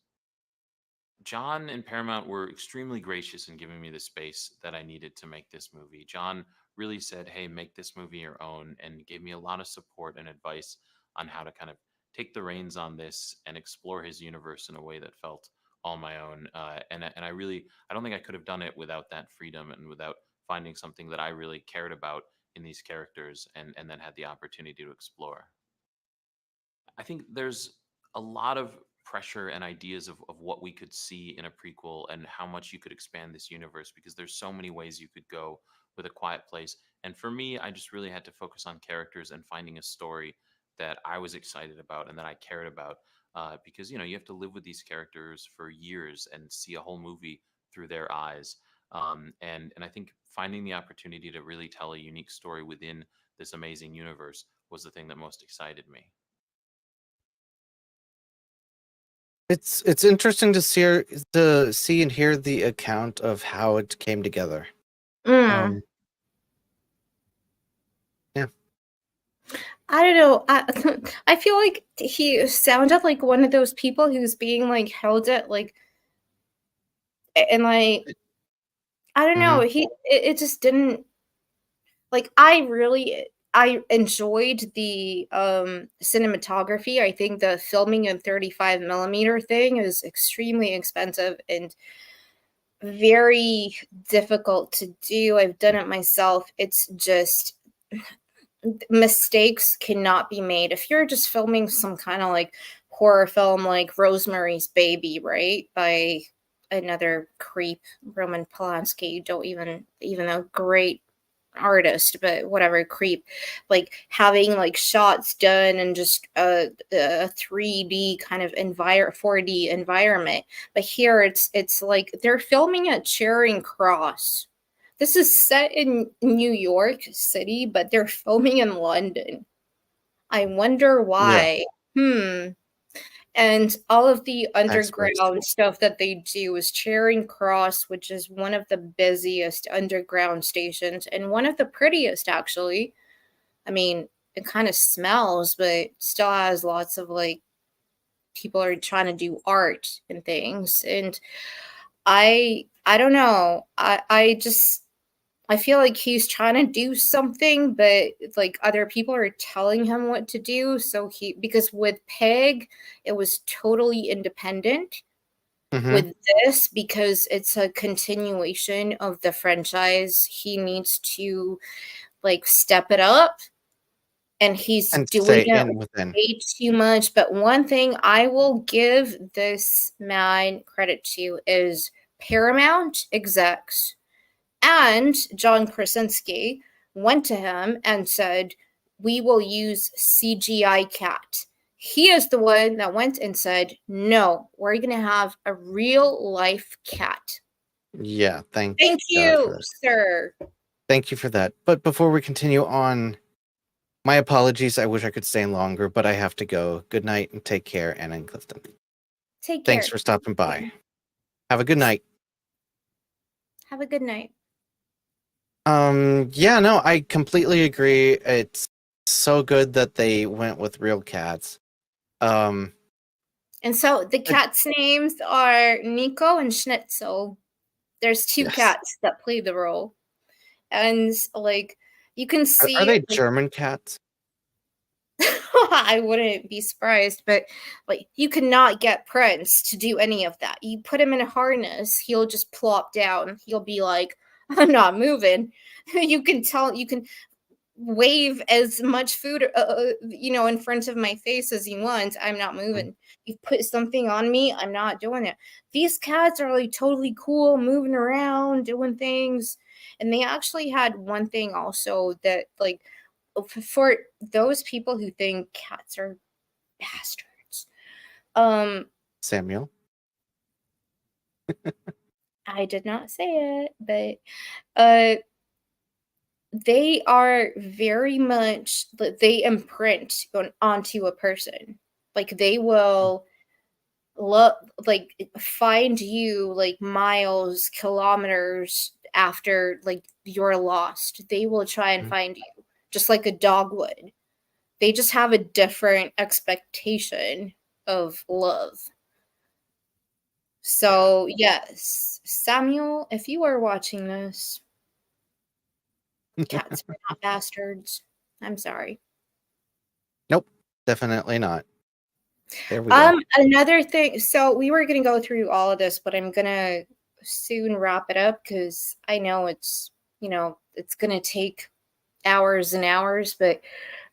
John and Paramount were extremely gracious in giving me the space that I needed to make this movie. John really said, "Hey, make this movie your own," and gave me a lot of support and advice on how to kind of take the reins on this and explore his universe in a way that felt all my own. And I really, I don't think I could have done it without that freedom and without finding something that I really cared about in these characters and then had the opportunity to explore. I think there's a lot of pressure and ideas of what we could see in a prequel and how much you could expand this universe because there's so many ways you could go with A Quiet Place. And for me, I just really had to focus on characters and finding a story that I was excited about and that I cared about. Because you have to live with these characters for years and see a whole movie through their eyes. And I think finding the opportunity to really tell a unique story within this amazing universe was the thing that most excited me. It's interesting to see and hear the account of how it came together. mm. Yeah. I don't know. I feel like he sounded like one of those people who's being like held at like, and like, I don't know. Mhm. It just didn't. like I enjoyed the cinematography. I think the filming in 35 millimeter thing is extremely expensive and very difficult to do. I've done it myself. It's just mistakes cannot be made. If you're just filming some kind of like horror film like Rosemary's Baby, right? By another creep, Roman Polanski, don't even a great artist, but whatever, creep, like having like shots done and just a 3D kind of 4D environment. But here it's like they're filming at Charing Cross. This is set in New York City, but they're filming in London. I wonder Yeah, why. And all of the experts. underground stuff that they do is Charing Cross, which is one of the busiest underground stations and one of the prettiest, actually. I mean, it kind of smells, but still has lots of like people are trying to do art and things. And I don't know. I feel like he's trying to do something, but like other people are telling him what to do. So because with Peg, it was totally independent. Hmm. With this, because it's a continuation of the franchise, he needs to like step it up, and he's And doing stay it in within. way too much. But one thing I will give this man credit to is Paramount execs and John Krasinski went to him and said, "We will use CGI cat." He is the one that went and said, "No, we're going to have a real life cat." Yeah, thank Thank God you, for that. sir. Thank you for that. But before we continue on, my apologies. I wish I could stay longer, but I have to go. Good night and take care, Anna and Clifton. Take Thanks care. for stopping by. Have a good night. Have a good night. Yeah, no, I completely agree. It's so good that they went with real cats. Um, And so the it- cats' names are Nico and Schnitzel. There's two yes. cats that play the role. And like you can Are see they like German cats? I wouldn't be surprised, but like you cannot get Prince to do any of that. You put him in a harness, he'll just plop down. He'll be like, "I'm not moving." You can tell, you can wave as much food, in front of my face as you want. I'm not moving. You put something on me, I'm not doing it. These cats are like totally cool, moving around, doing things. And they actually had one thing also that, like, for those people who think cats are bastards, um, Samuel? I did not say it, but uh, they are very much they imprint onto a person. Like they will look like find you like miles, kilometers after like you're lost. They will try and Mhm. find you just like a dog would. They just have a different expectation of love. Yeah. So, yes, Samuel, if you are watching this, cats are not bastards. I'm sorry. Nope, definitely not. There we go. Another thing, so we were gonna go through all of this, but I'm gonna soon wrap it up because I know it's gonna take hours and hours. But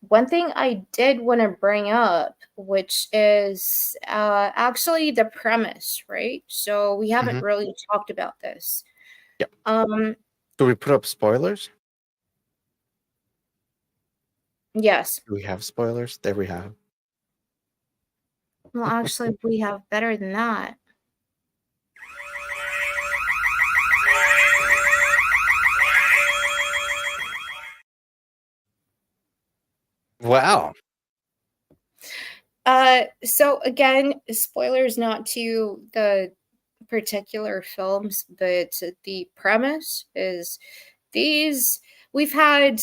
one thing I did want to bring up, which is actually the premise, right? So we haven't Mhm. really talked about this. Yep. Um, Do we put up spoilers? yes. Do we have spoilers? There we have. Well, actually, we have better than that. Wow. So again, spoilers not to the particular films, but the premise is these we've had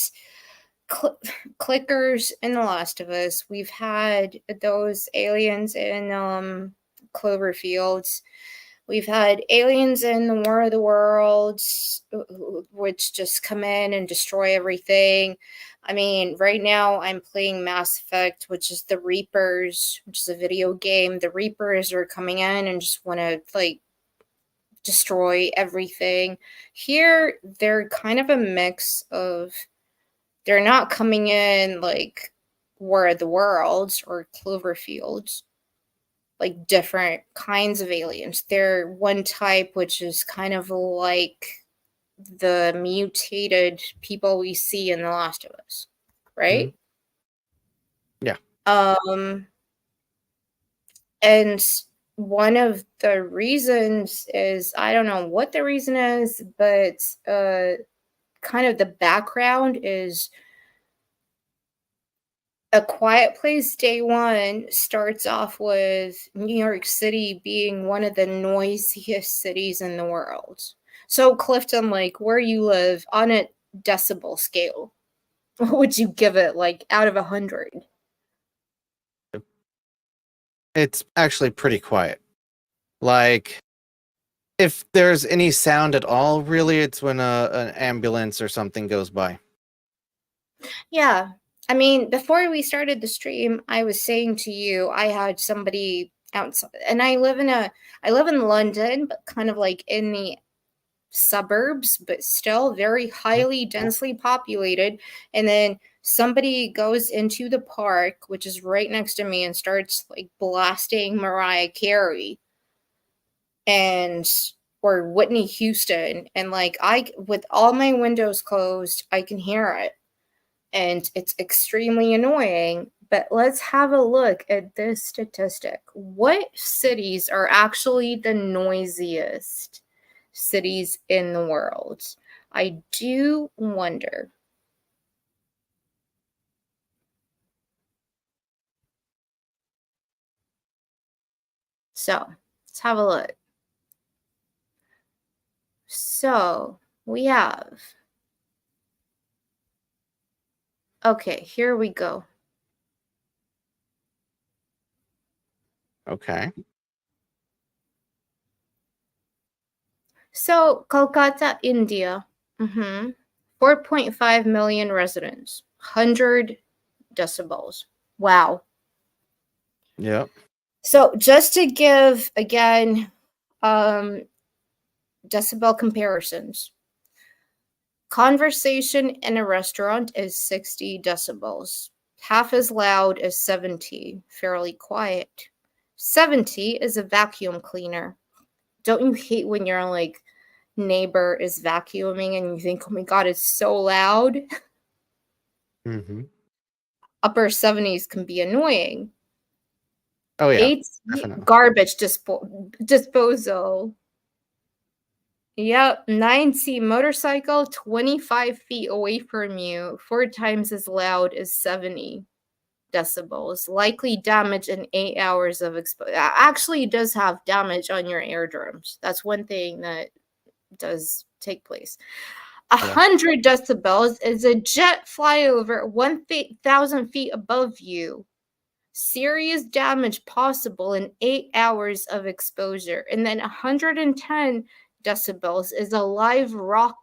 clickers in The Last of Us. We've had those aliens in Cloverfields. We've had aliens in the War of the Worlds, which just come in and destroy everything. I mean, right now I'm playing Mass Effect, which is the Reapers, which is a video game. The Reapers are coming in and just want to, like, destroy everything. Here, they're kind of a mix of, they're not coming in like War of the Worlds or Cloverfields, like different kinds of aliens. They're one type, which is kind of like the mutated people we see in The Last of Us, right? Yeah. And one of the reasons is, I don't know what the reason is, but kind of the background is A Quiet Place Day One starts off with New York City being one of the noisiest cities in the world. So, Clifton, like where you live, on a decibel scale, what would you give it, like out of 100? It's actually pretty quiet. Like, if there's any sound at all, really, it's when an ambulance or something goes by. Yeah. I mean, before we started the stream, I was saying to you, I had somebody outside, and I live in London, but kind of like in the suburbs, but still very highly densely populated. And then somebody goes into the park, which is right next to me, and starts like blasting Mariah Carey and or Whitney Houston. And like, I, with all my windows closed, I can hear it. And it's extremely annoying. But let's have a look at this statistic. What cities are actually the noisiest cities in the world? I do wonder. So let's have a look. So we have, okay, here we go. Okay. So Kolkata, India, 4.5 million residents, 100 decibels. Wow. Yep. So just to give, again, decibel comparisons. Conversation in a restaurant is 60 decibels. Half as loud as 70, fairly quiet. 70 is a vacuum cleaner. Don't you hate when your like neighbor is vacuuming and you think, oh my god, it's so loud? Mm-hmm. Upper 70s can be annoying. Oh yeah. 8, Definitely. garbage disposal. Yep, 9C motorcycle 25 feet away from you, 4 times as loud as 70 decibels. Likely damage in 8 hours of exposure. Actually, it does have damage on your eardrums. That's one thing that does take place. 100 decibels is a jet flyover 1,000 feet above you. Serious damage possible in 8 hours of exposure. And then 110 decibels is a live rock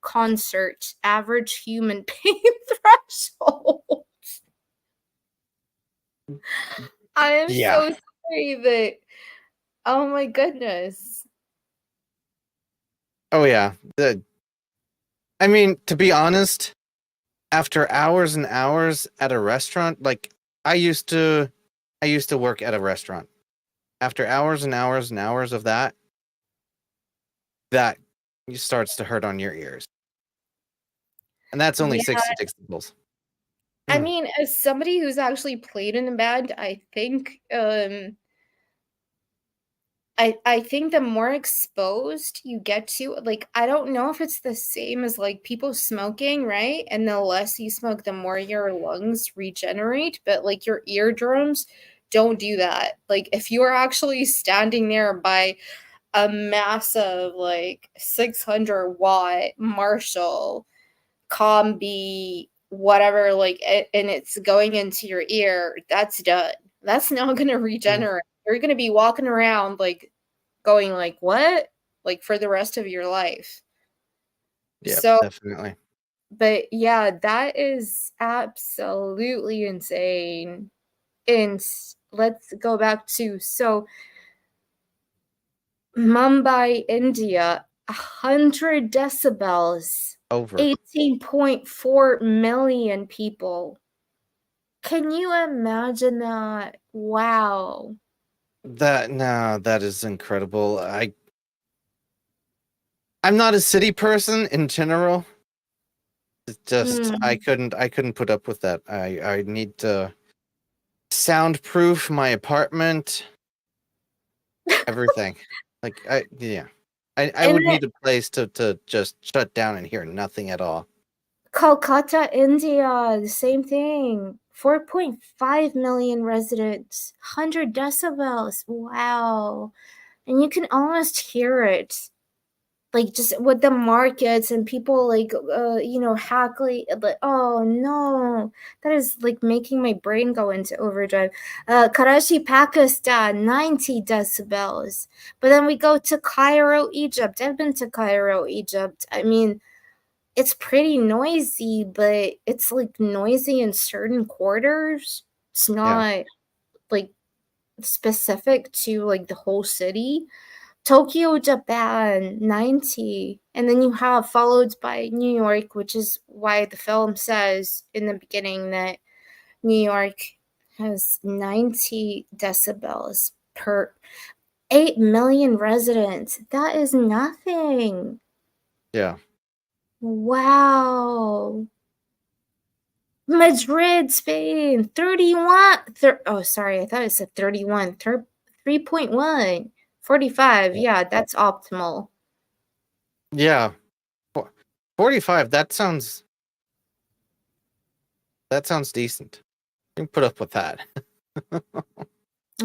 concert, average human pain threshold. I am so sorry that, oh my goodness. Oh yeah. I mean, to be honest, after hours and hours at a restaurant, like I used to work at a restaurant. After hours and hours and hours of that starts to hurt on your ears. And that's only 60 decibels. I mean, as somebody who's actually played in a band, I think I think the more exposed you get to, like, I don't know if it's the same as like people smoking, right? And the less you smoke, the more your lungs regenerate, but like your eardrums don't do that. Like if you are actually standing there by a massive like 600-watt Marshall combi whatever, like and it's going into your ear, that's done. That's not going to regenerate. You're going to be walking around like going like, what? Like for the rest of your life. Yeah, So, definitely. but yeah, that is absolutely insane. And let's go back to Mumbai, India, 100 decibels, Over 18.4 million people. Can you imagine that? Wow. that. No, that is incredible. I'm not a city person in general. It's just Mm. I couldn't put up with that. I need to soundproof my apartment, everything. Like yeah. I And would need a place to just shut down and hear nothing at all. Kolkata, India, the same thing. 4.5 million residents, 100 decibels. Wow. And you can almost hear it. Like just with the markets and people like hackling, like, oh no, that is like making my brain go into overdrive. Karachi, Pakistan, 90 decibels. But then we go to Cairo, Egypt. I've been to Cairo, Egypt. I mean, it's pretty noisy, but it's like noisy in certain quarters. It's Yeah. not like specific to like the whole city. Tokyo, Japan, 90. And then you have followed by New York, which is why the film says in the beginning that New York has 90 decibels per 8 million residents. That is nothing. Yeah. Wow. Madrid, Spain, 31. Oh, sorry, I thought it said 31. 3.1. 45. Yeah, that's optimal. Yeah. 45, that sounds decent. You can put up with that.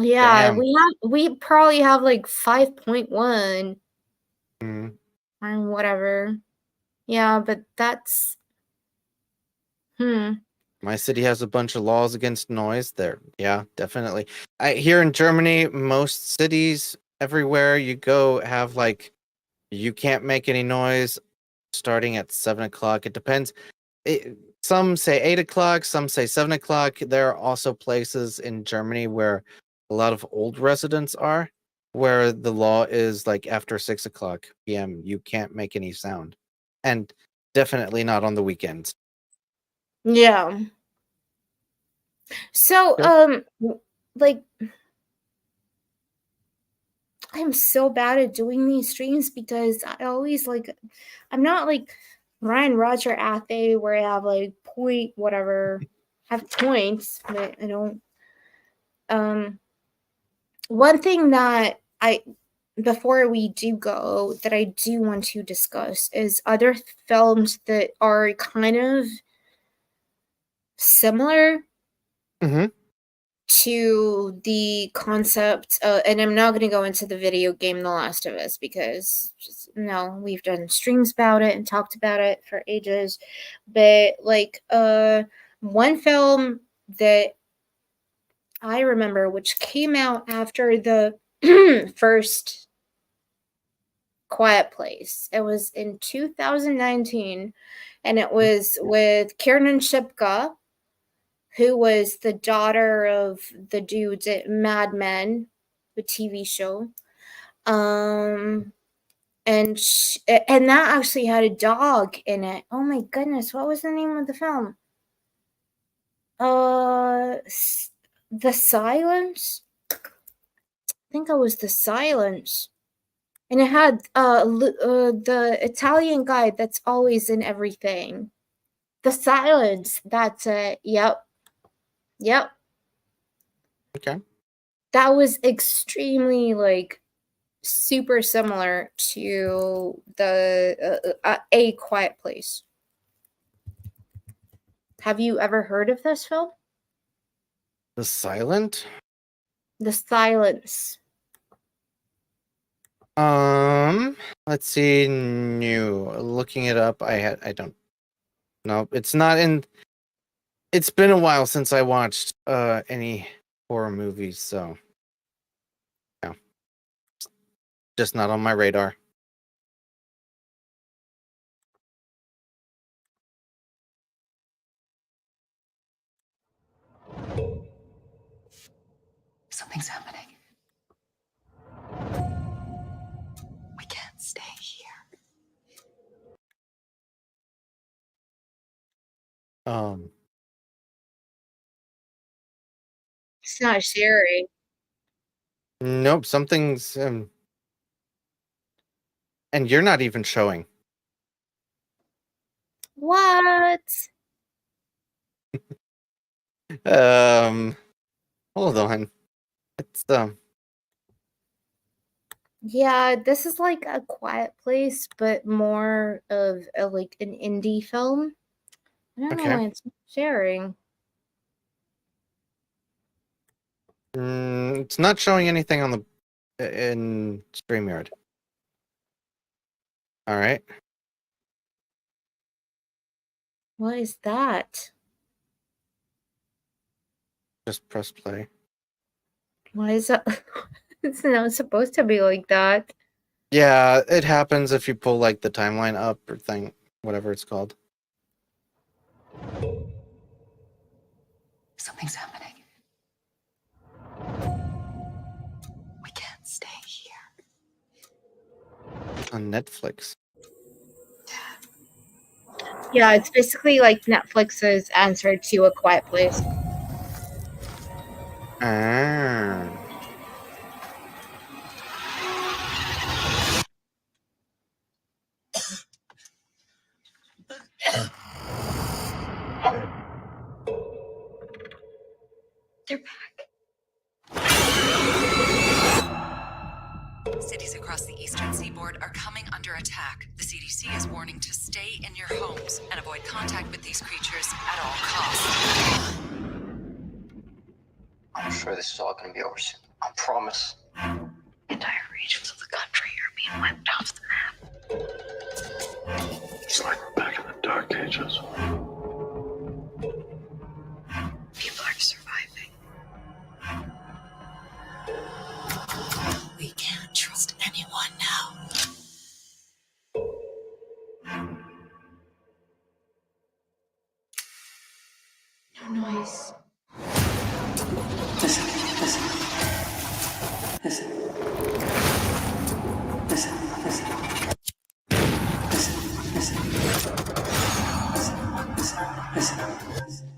Yeah, Damn. we probably have like 5.1 Mhm. or whatever. Yeah, but that's hmm. My city has a bunch of laws against noise there. Yeah, definitely. Here in Germany, most cities everywhere you go have like you can't make any noise starting at 7 o'clock. It depends. Some say 8 o'clock, some say 7 o'clock. There are also places in Germany where a lot of old residents are, where the law is like after 6 o'clock p.m. You can't make any sound, and definitely not on the weekends. Yeah. So Yep. like I'm so bad at doing these streams because I always like I'm not like Ryan Roger Athe where I have like point whatever have points, but I don't one thing that I before we do go that I do want to discuss is other films that are kind of similar Mm-hmm. to the concept, and I'm not going to go into the video game The Last of Us because no, we've done streams about it and talked about it for ages. But like one film that I remember, which came out after the first Quiet Place. It was in 2019, and it was with Kiernan Shipka, who was the daughter of the dudes at Mad Men, the TV show. Um, and that actually had a dog in it. Oh my goodness, what was the name of the film? The Silence. I think it was The Silence. And it had the Italian guy that's always in everything. The Silence. That's it. Yep. Yep. Okay. That was extremely like super similar to the A Quiet Place. Have you ever heard of this film? The Silent. The Silence. Let's see. New. Looking it up. I don't. No, it's not in. It's been a while since I watched any horror movies, so yeah. just not on my radar. Something's happening. We can't stay here. It's not Sherry. Nope, something's and you're not even showing. What? Hold on. It's Yeah, this is like A Quiet Place, but more of like an indie film. I don't know okay. why it's not sharing. It's not showing anything on the in StreamYard. All right. What is that? Just press play. Why is that? It's not supposed to be like that. Yeah, it happens if you pull like the timeline up or thing, whatever it's called. Something's happening. We can't stay here. On Netflix. Yeah, it's basically like Netflix's answer to A Quiet Place. Ah. They're back. Cities across the eastern seaboard are coming under attack. The CDC is warning to stay in your homes and avoid contact with these creatures at all costs. I'm sure this is all gonna be over soon. I promise. Entire regions of the country are being wiped off the map. It's like we're back in the dark ages. People are surviving. We can't trust anyone now. No noise. Listen, listen. Listen. Listen, listen. Listen, listen. Listen, listen, listen. Listen.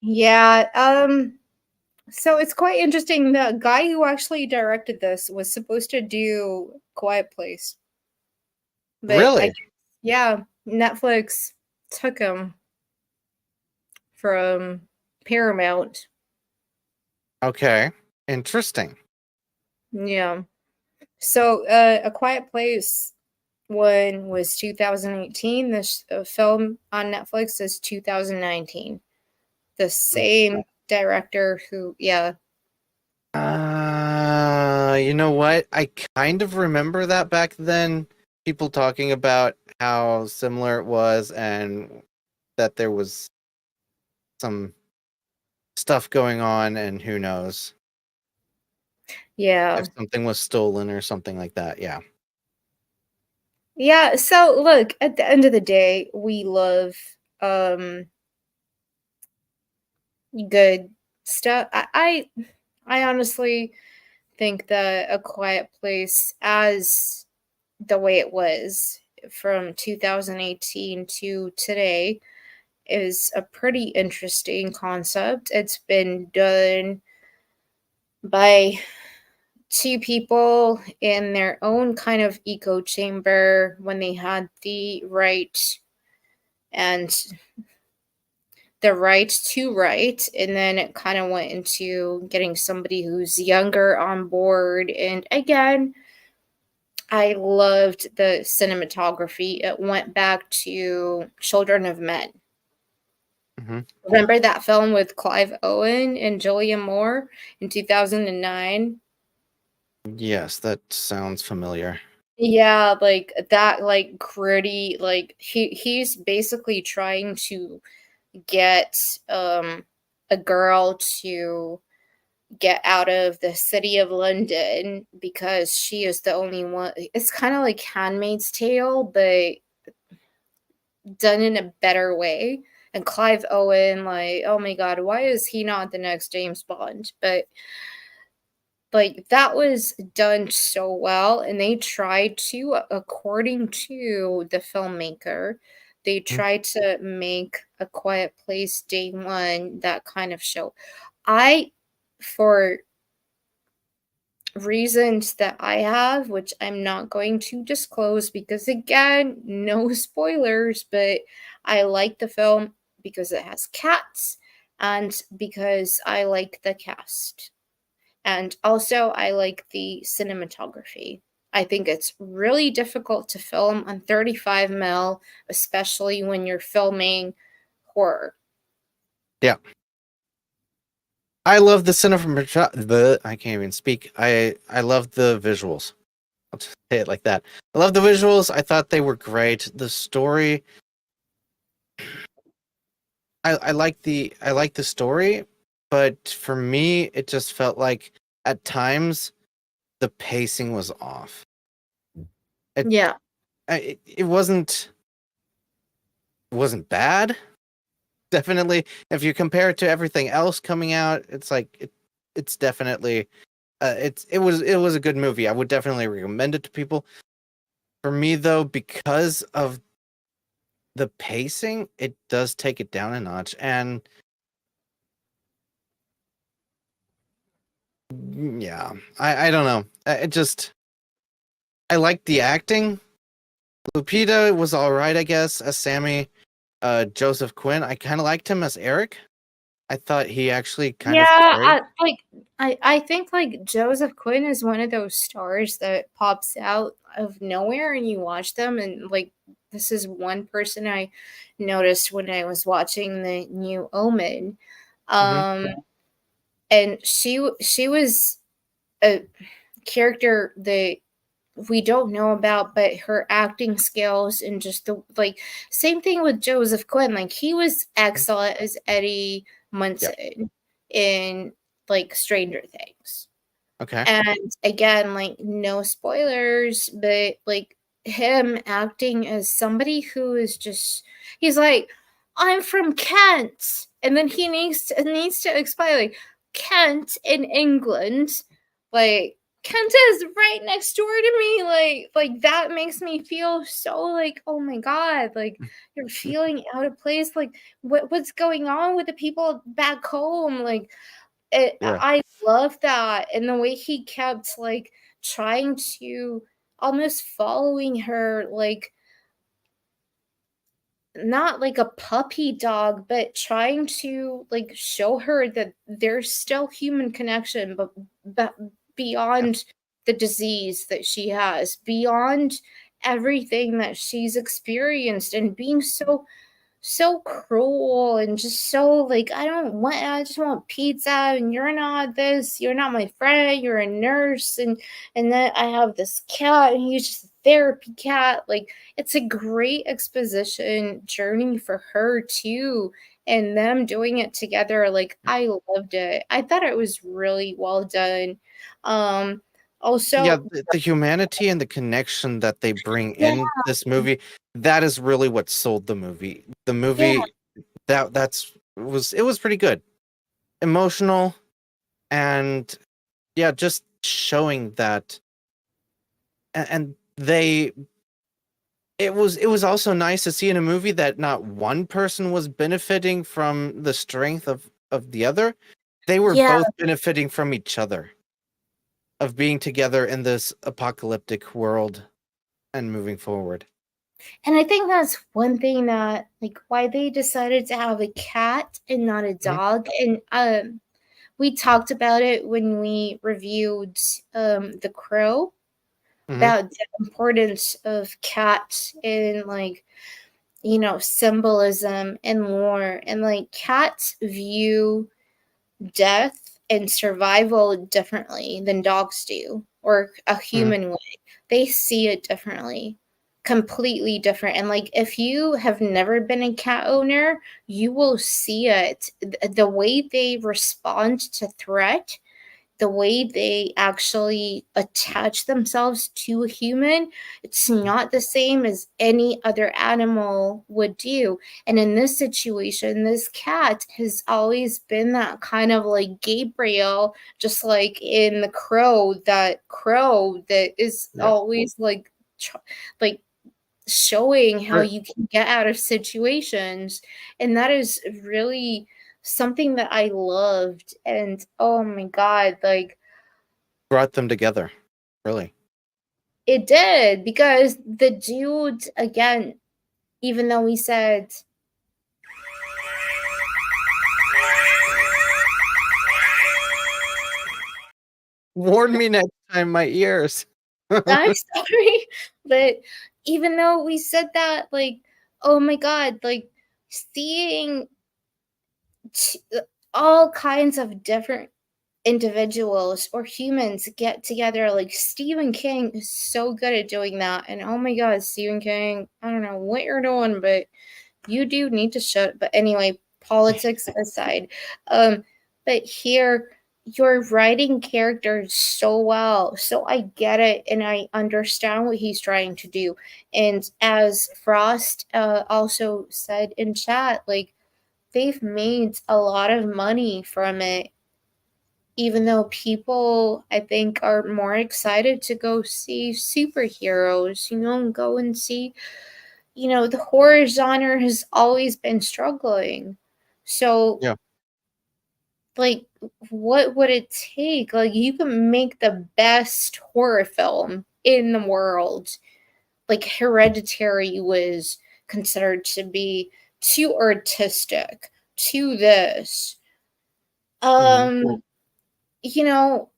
Yeah, so it's quite interesting. The guy who actually directed this was supposed to do Quiet Place. But Really? yeah, Netflix took him from Paramount. Okay. Interesting. Yeah. So, A Quiet Place one was 2018. This film on Netflix is 2019. The same director who, yeah. You know what? I kind of remember that back then. People talking about how similar it was and that there was some stuff going on and who knows Yeah. if something was stolen or something like that. Yeah. Yeah, so look, at the end of the day, we love good stuff. I honestly think that A Quiet Place, as the way it was from 2018 to today, is a pretty interesting concept. It's been done by two people in their own kind of echo chamber when they had and the right to write, and then it kind of went into getting somebody who's younger on board. And again, I loved the cinematography. It went back to Children of Men. Hmm. Remember that film with Clive Owen and Julianne Moore in 2009? Yes, that sounds familiar. Yeah, like that, like gritty, like he's basically trying to get a girl to get out of the city of London because she is the only one. It's kind of like Handmaid's Tale, but done in a better way. And Clive Owen, like, oh my god, why is he not the next James Bond? But like that was done so well, and they tried to, according to the filmmaker, they Mhm. tried to make A Quiet Place Day One that kind of show. I, for reasons that I have, which I'm not going to disclose because, again, no spoilers, but I like the film because it has cats and because I like the cast. And also, I like the cinematography. I think it's really difficult to film on 35 mil, especially when you're filming horror. Yeah. I love the cinematography. I can't even speak. I love the visuals. I'll just say it like that. I love the visuals. I thought they were great. The story, I like the story, but for me, it just felt like at times the pacing was off. It Yeah. it wasn't bad. Definitely, if you compare it to everything else coming out, it's like it's definitely it was a good movie. I would definitely recommend it to people. For me though, because of the pacing, it does take it down a notch. And yeah, I don't know. It just I like the acting. Lupita was all right, I guess, as Sammy. Joseph Quinn, I kind of liked him as Eric. I thought he actually kind Yeah, of carried. I think like Joseph Quinn is one of those stars that pops out of nowhere and you watch them, and like this is one person I noticed when I was watching the new Omen. Hmm. Um and she was a character that we don't know about, but her acting skills and just the like, same thing with Joseph Quinn. Like he was excellent as Eddie Yeah. Munson in like Stranger Things. Okay. And again, like no spoilers, but like him acting as somebody who is just, he's like, I'm from Kent. And then he needs to explain like Kent in England, like Kent is right next door to me. Like that makes me feel so like, oh my god, like you're feeling out of place. Like what's going on with the people back home? Like Yeah. I love that, and the way he kept like trying to, almost following her, like not like a puppy dog, but trying to like show her that there's still human connection, but Yeah. beyond the disease that she has, beyond everything that she's experienced, and being so cruel and just so like, I just want pizza, and you're not this, you're not my friend, you're a nurse, and then I have this cat and he's just a therapy cat. Like it's a great exposition journey for her too, and them doing it together. Like I loved it. I thought it was really well done. um Yeah, Also, the humanity and the connection that they bring yeah, in this movie, that is really what sold the movie. The yeah, movie that's was it was pretty good. Emotional and yeah, just showing that and they it was also nice to see in a movie that not one person was benefiting from the strength of the other. They were yeah. both benefiting from each other, of being together in this apocalyptic world and moving forward. And I think that's one thing that, like, why they decided to have a cat and not a Mhm. dog. And we talked about it when we reviewed The Crow, Mhm. about the importance of cats in like symbolism and lore, and like cats view death and survival differently than dogs do, or a human would. They see it differently, completely different. And like, if you have never been a cat owner, you will see it. The way they respond to threat, the way they actually attach themselves to a human, it's not the same as any other animal would do. And in this situation, this cat has always been that kind of like Gabriel, just like in the crow that is Yep. always like like showing how Sure. you can get out of situations. And that is really something that I loved. And oh my god, like, Brought them together, really. it did, because the dude, again, even though we said Warn me next time, my ears. I'm sorry, but even though we said that, like, oh my god, like, seeing all kinds of different individuals or humans get together, like Stephen King is so good at doing that. And oh my god, Stephen King, I don't know what you're doing, but you do need to shut. But anyway, politics aside, but here you're writing characters so well, so I get it and I understand what he's trying to do. And as Frost also said in chat, like, they've made a lot of money from it, even though people, I think, are more excited to go see superheroes, go and see, the horror genre has always been struggling. So, Yeah. like, what would it take? Like, you can make the best horror film in the world. Like, Hereditary was considered to be too artistic, too this. Um, you know,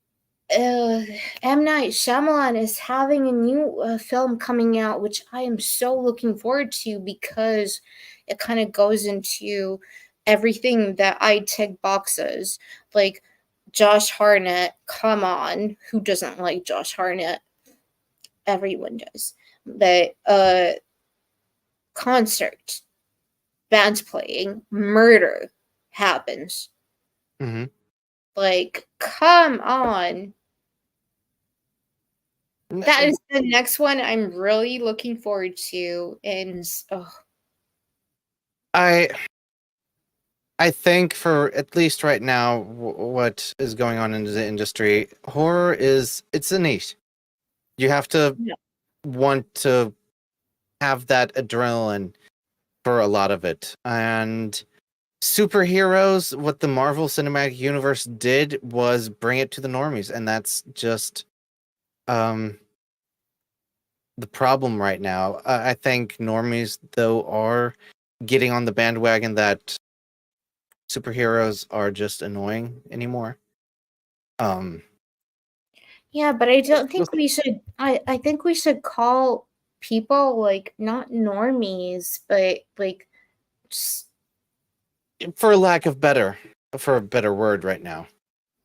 M. Night Shyamalan is having a new film coming out, which I am so looking forward to, because it kind of goes into everything that I tick boxes. Like, Josh Hartnett, come on, who doesn't like Josh Hartnett? Everyone does. But concert, bands playing, murder happens. Mm-hmm. Like, come on. That is the next one I'm really looking forward to. And I think for at least right now, what is going on in the industry, horror it's a niche. You have to Yeah. want to have that adrenaline for a lot of it. And superheroes, what the Marvel Cinematic Universe did was bring it to the normies, and that's just the problem right now. I think normies, though, are getting on the bandwagon that superheroes are just annoying anymore. Yeah, but I don't We'll think we should. I think we should call people, like, not normies, but like, for a better word right now.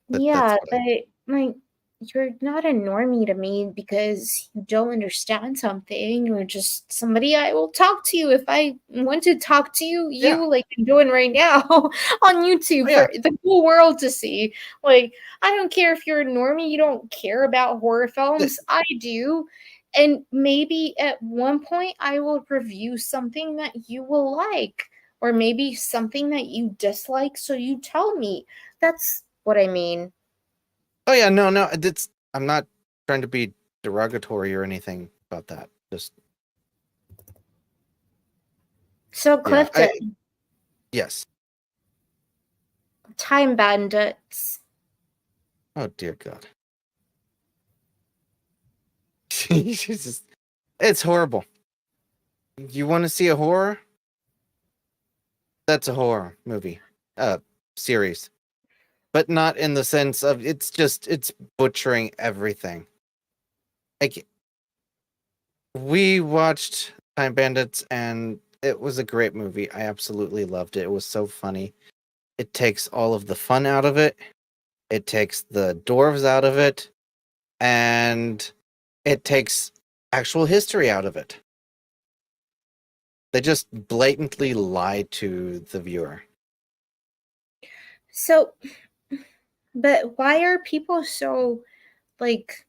That's yeah, what but like, you're not a normie to me because you don't understand something. You're just somebody I will talk to if I want to talk to you. Yeah. Like I'm doing right now on YouTube Oh, yeah. for the whole world to see. Like, I don't care if you're a normie, you don't care about horror films. I do. And maybe at one point I will review something that you will like, or maybe something that you dislike, so you tell me. That's what I mean. Oh yeah, no, I'm not trying to be derogatory or anything about that. Just So yeah, Clifton, yes. Time Bandits. Oh dear God. Jesus. It's horrible. You want to see a horror? That's a horror movie. Series. But not in the sense of it's butchering everything. Like, we watched Time Bandits and it was a great movie. I absolutely loved it. It was so funny. It takes all of the fun out of it. It takes the dwarves out of it, and it takes actual history out of it. They just blatantly lie to the viewer. So, but why are people so like,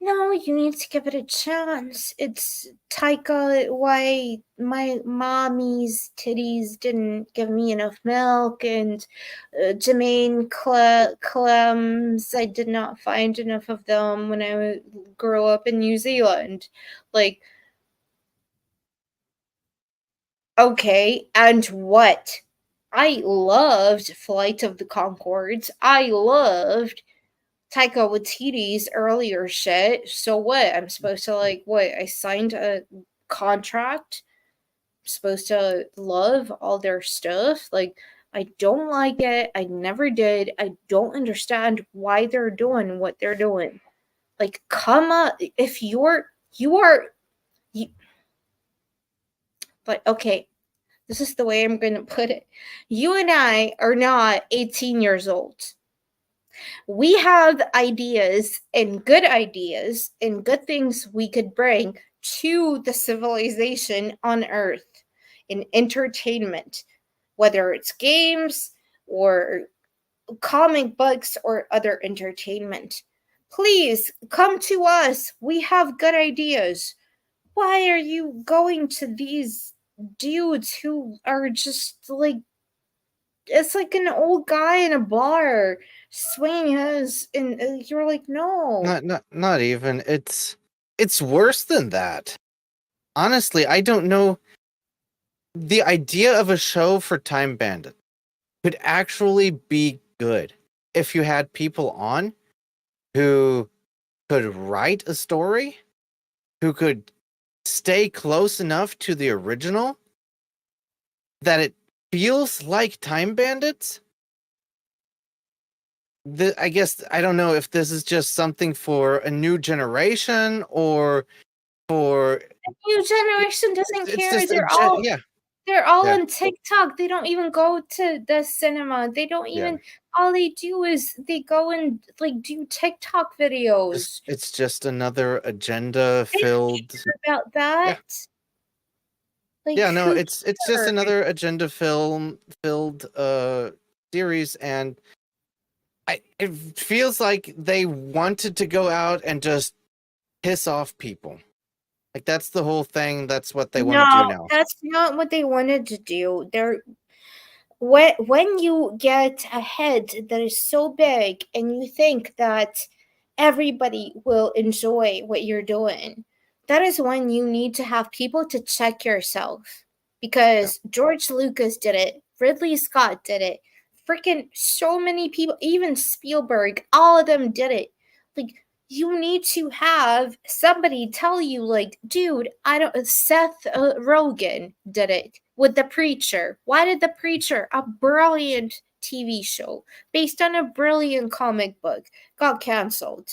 no, you need to give it a chance. It's Taika. Why my mommy's titties didn't give me enough milk, and Jermaine Clems, I did not find enough of them when I grew up in New Zealand. Like, okay, and what? I loved Flight of the Conchords. I loved Taika Waititi's earlier shit. So what? I'm supposed to like what? I signed a contract. I'm supposed to love all their stuff. Like I don't like it. I never did. I don't understand why they're doing what they're doing. Like come up if you are you, but okay, this is the way I'm going to put it. You and I are not 18 years old. We have ideas and good things we could bring to the civilization on Earth in entertainment, whether it's games or comic books or other entertainment. Please come to us. We have good ideas. Why are you going to these dudes who are just like, it's like an old guy in a bar swinging his, and you're like, no. Not even. It's worse than that. Honestly, I don't know. The idea of a show for Time Bandit could actually be good if you had people on who could write a story, who could stay close enough to the original that it feels like Time Bandits. I guess I don't know if this is just something for a new generation or for The new generation doesn't it's care. just yeah. They're all Yeah. on TikTok. They don't even go to the cinema. They don't Yeah. even, all they do is they go and like do TikTok videos. It's just another agenda They don't filled. care about Yeah. that. Like Yeah, no, who it's just cares? another agenda filled series, and it feels like they wanted to go out and just piss off people. Like that's the whole thing. That's what they want to do No, now. that's not what they wanted to do. They're when you get a head that is so big and you think that everybody will enjoy what you're doing, that is when you need to have people to check yourself. Yeah. Because George Lucas did it, Ridley Scott did it, freaking so many people, even Spielberg, all of them did it. Like, you need to have somebody tell you, like, dude, I don't. Seth Rogen did it with The Preacher. Why did The Preacher, a brilliant TV show based on a brilliant comic book, got canceled?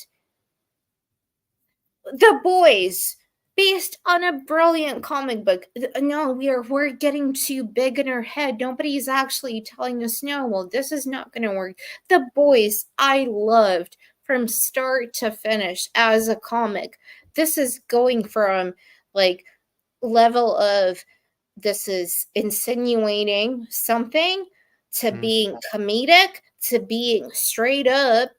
The Boys, based on a brilliant comic book. No, we're getting too big in our head. Nobody's actually telling us no. Well, this is not going to work. The Boys, I loved from start to finish as a comic. This is going from like level of this is insinuating something to being comedic to being straight up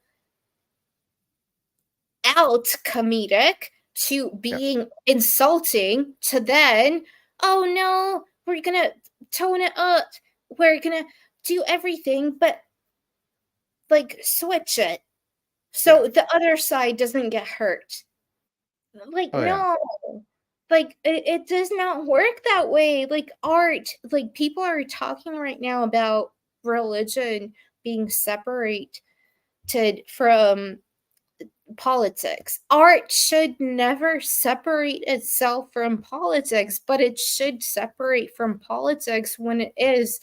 out comedic to Yeah. being insulting to then, oh no, we're gonna tone it up. We're gonna do everything but like switch it so the other side doesn't get hurt. Like, Oh yeah. no. Like it does not work that way. Like art, like people are talking right now about religion being separated from politics. Art should never separate itself from politics, but it should separate from politics when it is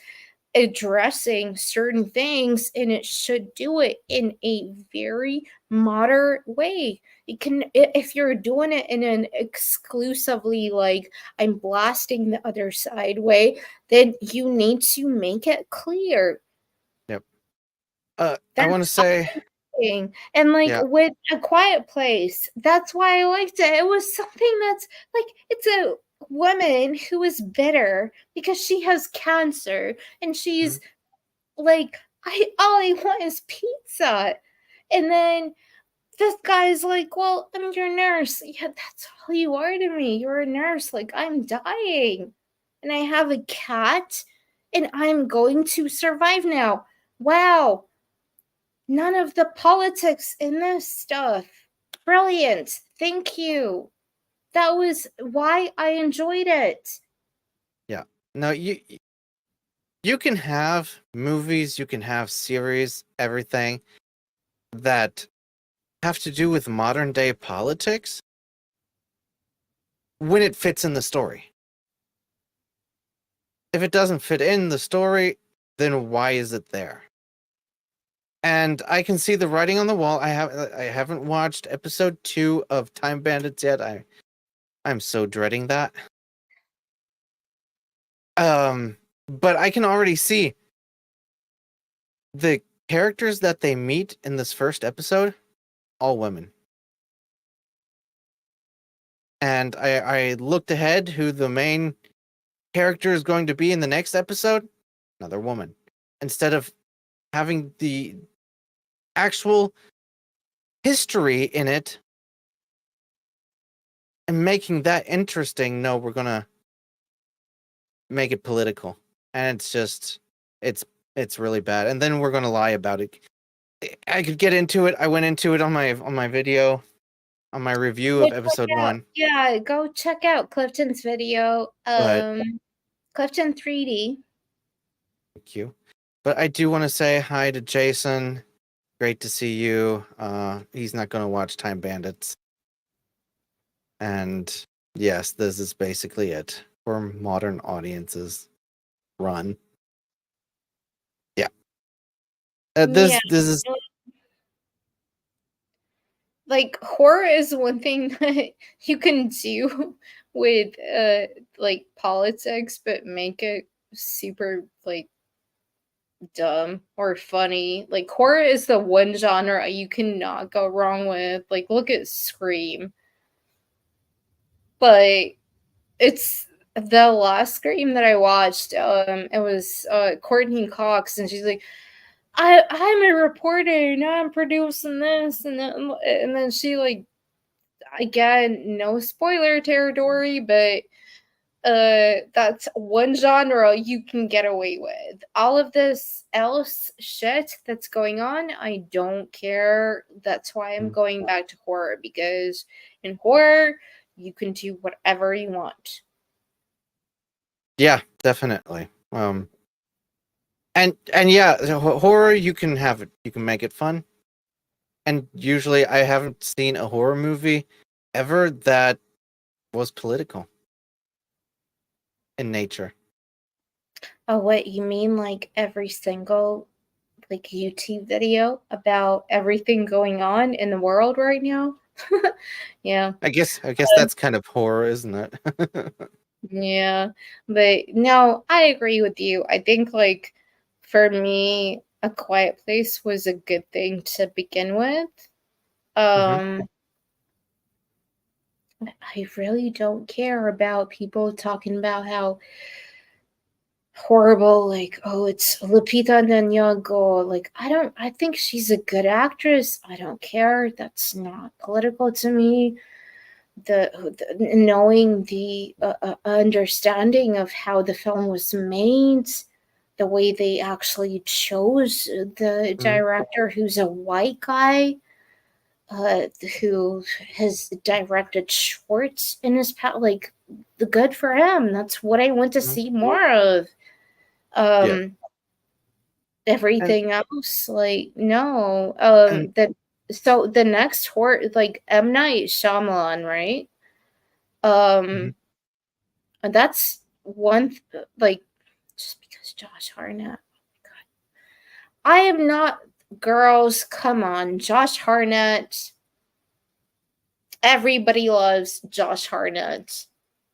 addressing certain things, and it should do it in a very moderate way. It can, if you're doing it in an exclusively like I'm blasting the other side way, then you need to make it clear. Yep. I want to That's say, thing. And like yeah. with A Quiet Place, that's why I liked it. It was something that's like, it's a woman who is bitter because she has cancer, and she's Mhm. like, all I want is pizza. And then this guy's like, well, I'm your nurse. Yeah, that's all you are to me. You're a nurse. Like, I'm dying. And I have a cat, and I'm going to survive now. Wow. None of the politics in this stuff. Brilliant. Thank you. That was why I enjoyed it. Yeah. No, you can have movies, you can have series, everything that have to do with modern day politics when it fits in the story. If it doesn't fit in the story, then why is it there? And I can see the writing on the wall. I haven't watched episode 2 of Time Bandits yet. I'm so dreading that. But I can already see the characters that they meet in this first episode, all women. And I looked ahead who the main character is going to be in the next episode, another woman. Instead of having the actual history in it and making that interesting, no, we're gonna make it political. And it's just it's really bad. And then we're gonna lie about it. I could get into it. I went into it on my video, on my review of episode 1. Yeah, go check out Clifton's video. But Clifton 3D. thank you. But I do want to say hi to Jason. Great to see you. He's not going to watch Time Bandits. And yes, this is basically it for modern audiences. Run. Yeah. This is like, horror is one thing that you can do with like politics, but make it super like dumb or funny. Like, horror is the one genre you cannot go wrong with. Like, look at Scream. But it's the last Scream that I watched. It was Courtney Cox, and she's like, I'm a reporter, now I'm producing this, and then she like, again, no spoiler territory, but that's one genre you can get away with. All of this else shit that's going on, I don't care. That's why I'm going back to horror, because in horror you can do whatever you want. yeah, definitely. And yeah, horror you can have it. You can make it fun. And usually I haven't seen a horror movie ever that was political in nature. Oh, what you mean? Like every single like YouTube video about everything going on in the world right now? Yeah. I guess that's kind of horror, isn't it? Yeah. But no, I agree with you. I think like for me, A Quiet Place was a good thing to begin with. Mhm. I really don't care about people talking about how horrible, like, oh, it's Lupita Nyong'o. Like, I think she's a good actress. I don't care. That's not political to me. The knowing the understanding of how the film was made, the way they actually chose the director, who's a white guy, who has directed shorts in his past, like, the good for him. That's what I want to see more of. Yeah. Everything else, like, no. And So the next horror, like M. Night Shyamalan, right? mhm. And that's one like, just because loves Josh Hartnett. I am not, girls, come on. Josh Hartnett. Everybody loves Josh Hartnett.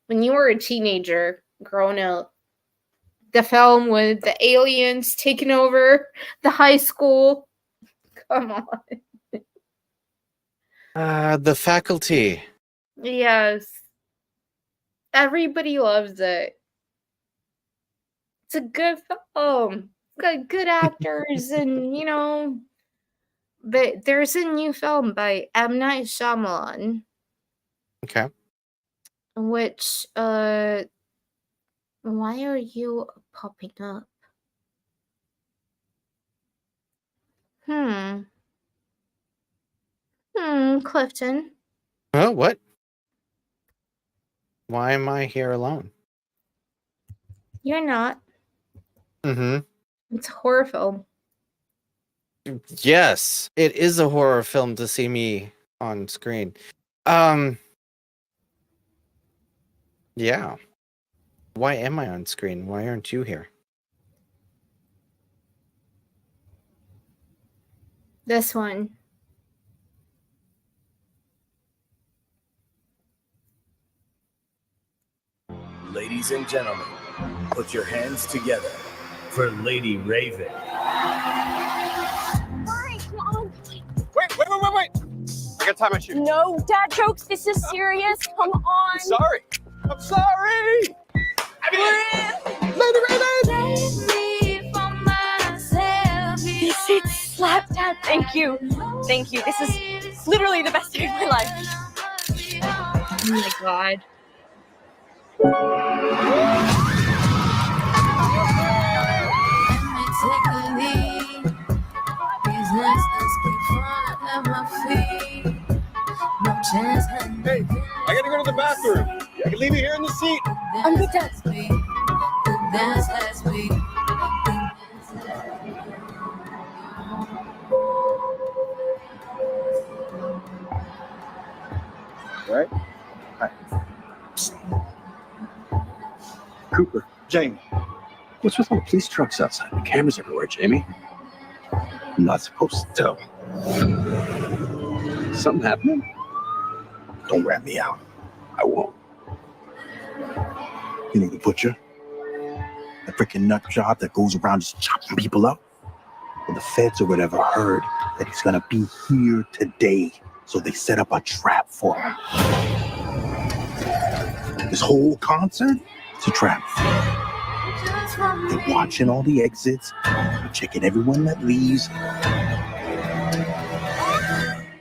When you were a teenager growing up, the film with the aliens taking over the high school. Come on. The Faculty. Yes. Everybody loves it. It's a good film. It's got good actors and, but there's a new film by M. Night Shyamalan, Okay. which, why are you popping up? Clifton. Oh, what? Why am I here alone? You're not. Mm-hmm. It's a horror film. Yes, it is a horror film to see me on screen. Yeah. Why am I on screen? Why aren't you here? This one. Ladies and gentlemen, put your hands together for Lady Raven. Hurry, come on. Wait. I got time on you. No, Dad jokes. This is serious. Come on. I'm sorry. Lady Raven! This is slap, Dad. Thank you. Thank you. This is literally the best day of my life. Oh my god. Hey, I gotta go to the bathroom. I can leave you here in the seat. I'm good, Dad. Right? Hi. Cooper, Jamie. What's with all the police trucks outside? The cameras everywhere, Jamie. I'm not supposed to tell. Something happening? Don't rat me out. I won't. You know the butcher? The freaking nut job that goes around just chopping people up? Well, the feds or whatever heard that he's gonna be here today. So they set up a trap for him. This whole concert, it's a trap. They're watching all the exits, they're checking everyone that leaves.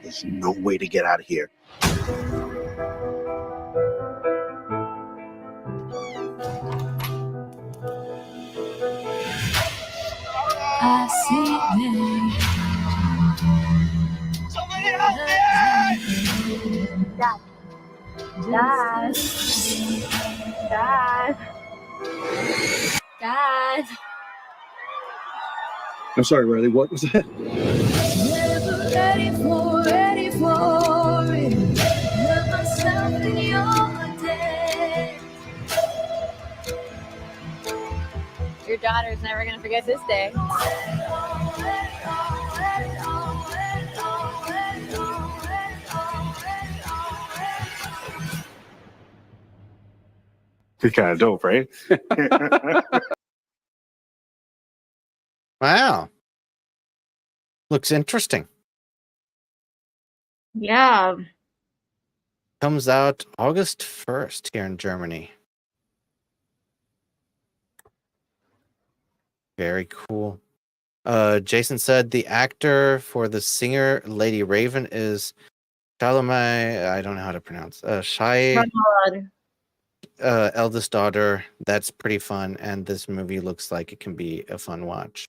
There's no way to get out of here. I see them. Somebody help me! Dad. I'm sorry, Riley, what was that? Never ready for it. Put myself in your day. Your daughter's never gonna forget this day. It's kind of dope, right? Wow. Looks interesting. Yeah. Comes out August 1st here in Germany. Very cool. Jason said the actor for the singer Lady Raven is Chalamet. I don't know how to pronounce. Shai, eldest daughter. That's pretty fun, and this movie looks like it can be a fun watch.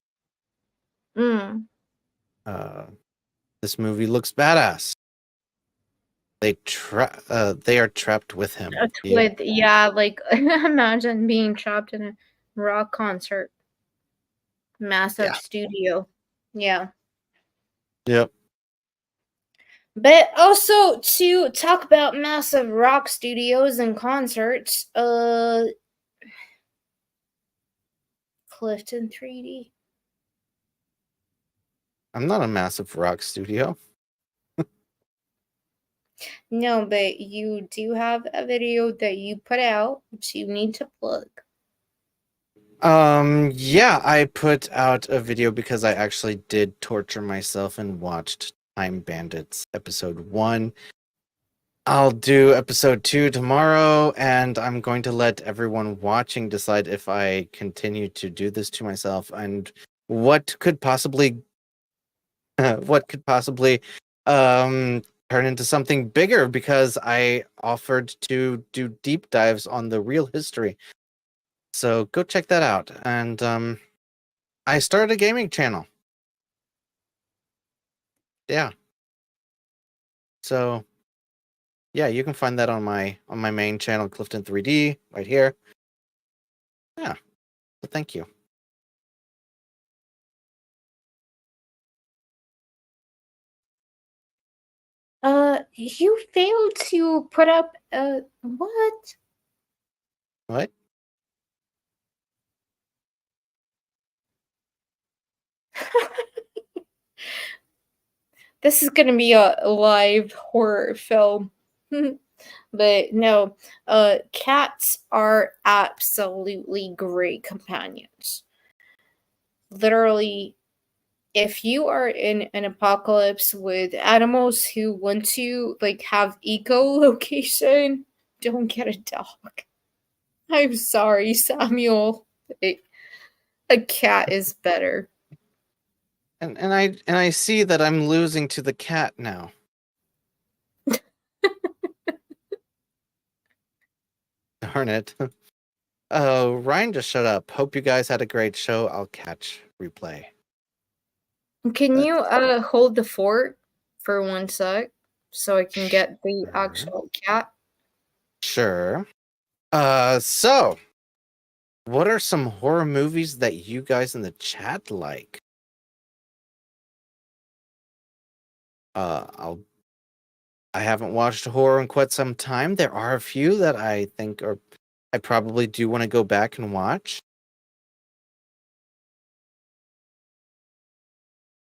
This movie looks badass. They are trapped with him. Like imagine being trapped in a rock concert. Massive studio. Yeah. Yep. But also to talk about massive rock studios and concerts, Clifton 3D. I'm not a massive rock studio. No, but you do have a video that you put out, which you need to plug. Yeah, I put out a video because I actually did torture myself and watched Time Bandits episode 1. I'll do episode 2 tomorrow, and I'm going to let everyone watching decide if I continue to do this to myself and what could possibly turn into something bigger, because I offered to do deep dives on the real history. So go check that out. And I started a gaming channel. Yeah. So yeah, you can find that on my main channel, Clifton 3D, right here. Yeah. So thank you. You failed to put up what? What? This is gonna be a live horror film. But no, cats are absolutely great companions. Literally, if you are in an apocalypse with animals who want to like have echolocation, don't get a dog. I'm sorry, Samuel. A cat is better. And I see that I'm losing to the cat now. Darn it. Oh, Ryan just shut up. Hope you guys had a great show. I'll catch replay. Can you hold the fort for 1 sec so I can get the actual cat? Sure. So what are some horror movies that you guys in the chat like? I haven't watched horror in quite some time. There are a few that I think I probably do want to go back and watch.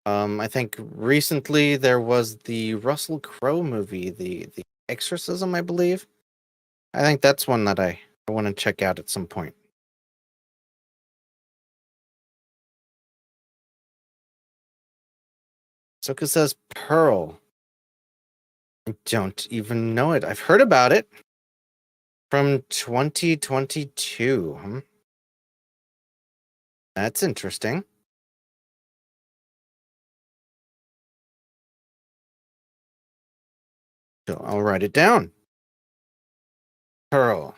I think recently there was the Russell Crowe movie, the Exorcism, I believe. I think that's one that I want to check out at some point. Soka says Pearl. I don't even know it. I've heard about it. From 2022. That's interesting. So I'll write it down. Pearl.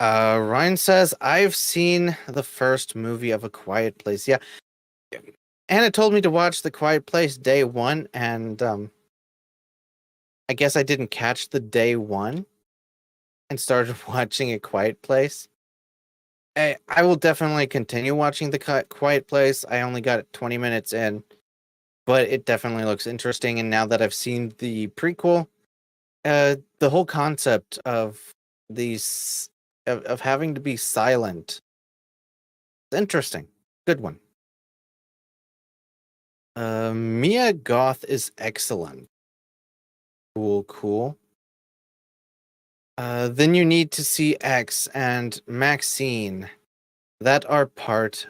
Ryan says, I've seen the first movie of A Quiet Place. Yeah. Anna told me to watch The Quiet Place day 1, and I guess I didn't catch the day 1 and started watching A Quiet Place. I will definitely continue watching The Quiet Place. I only got 20 minutes in, but it definitely looks interesting. And now that I've seen the prequel, the whole concept of these of having to be silent, it's interesting. Good one. Mia Goth is excellent. Cool. Then you need to see X and Maxine that are part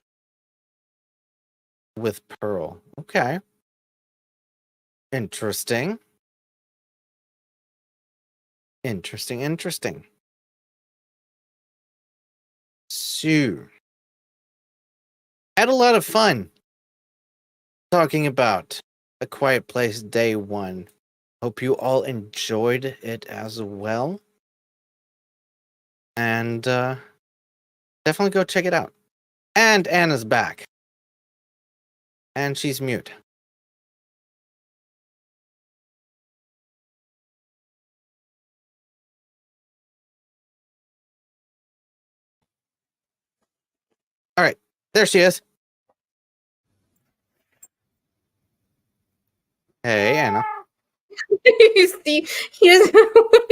with Pearl. Okay. Interesting. So, had a lot of fun talking about A Quiet Place day 1. Hope you all enjoyed it as well. And definitely go check it out. And Anna's back. And she's mute. All right. There she is. Hey, Anna. You see, he doesn't want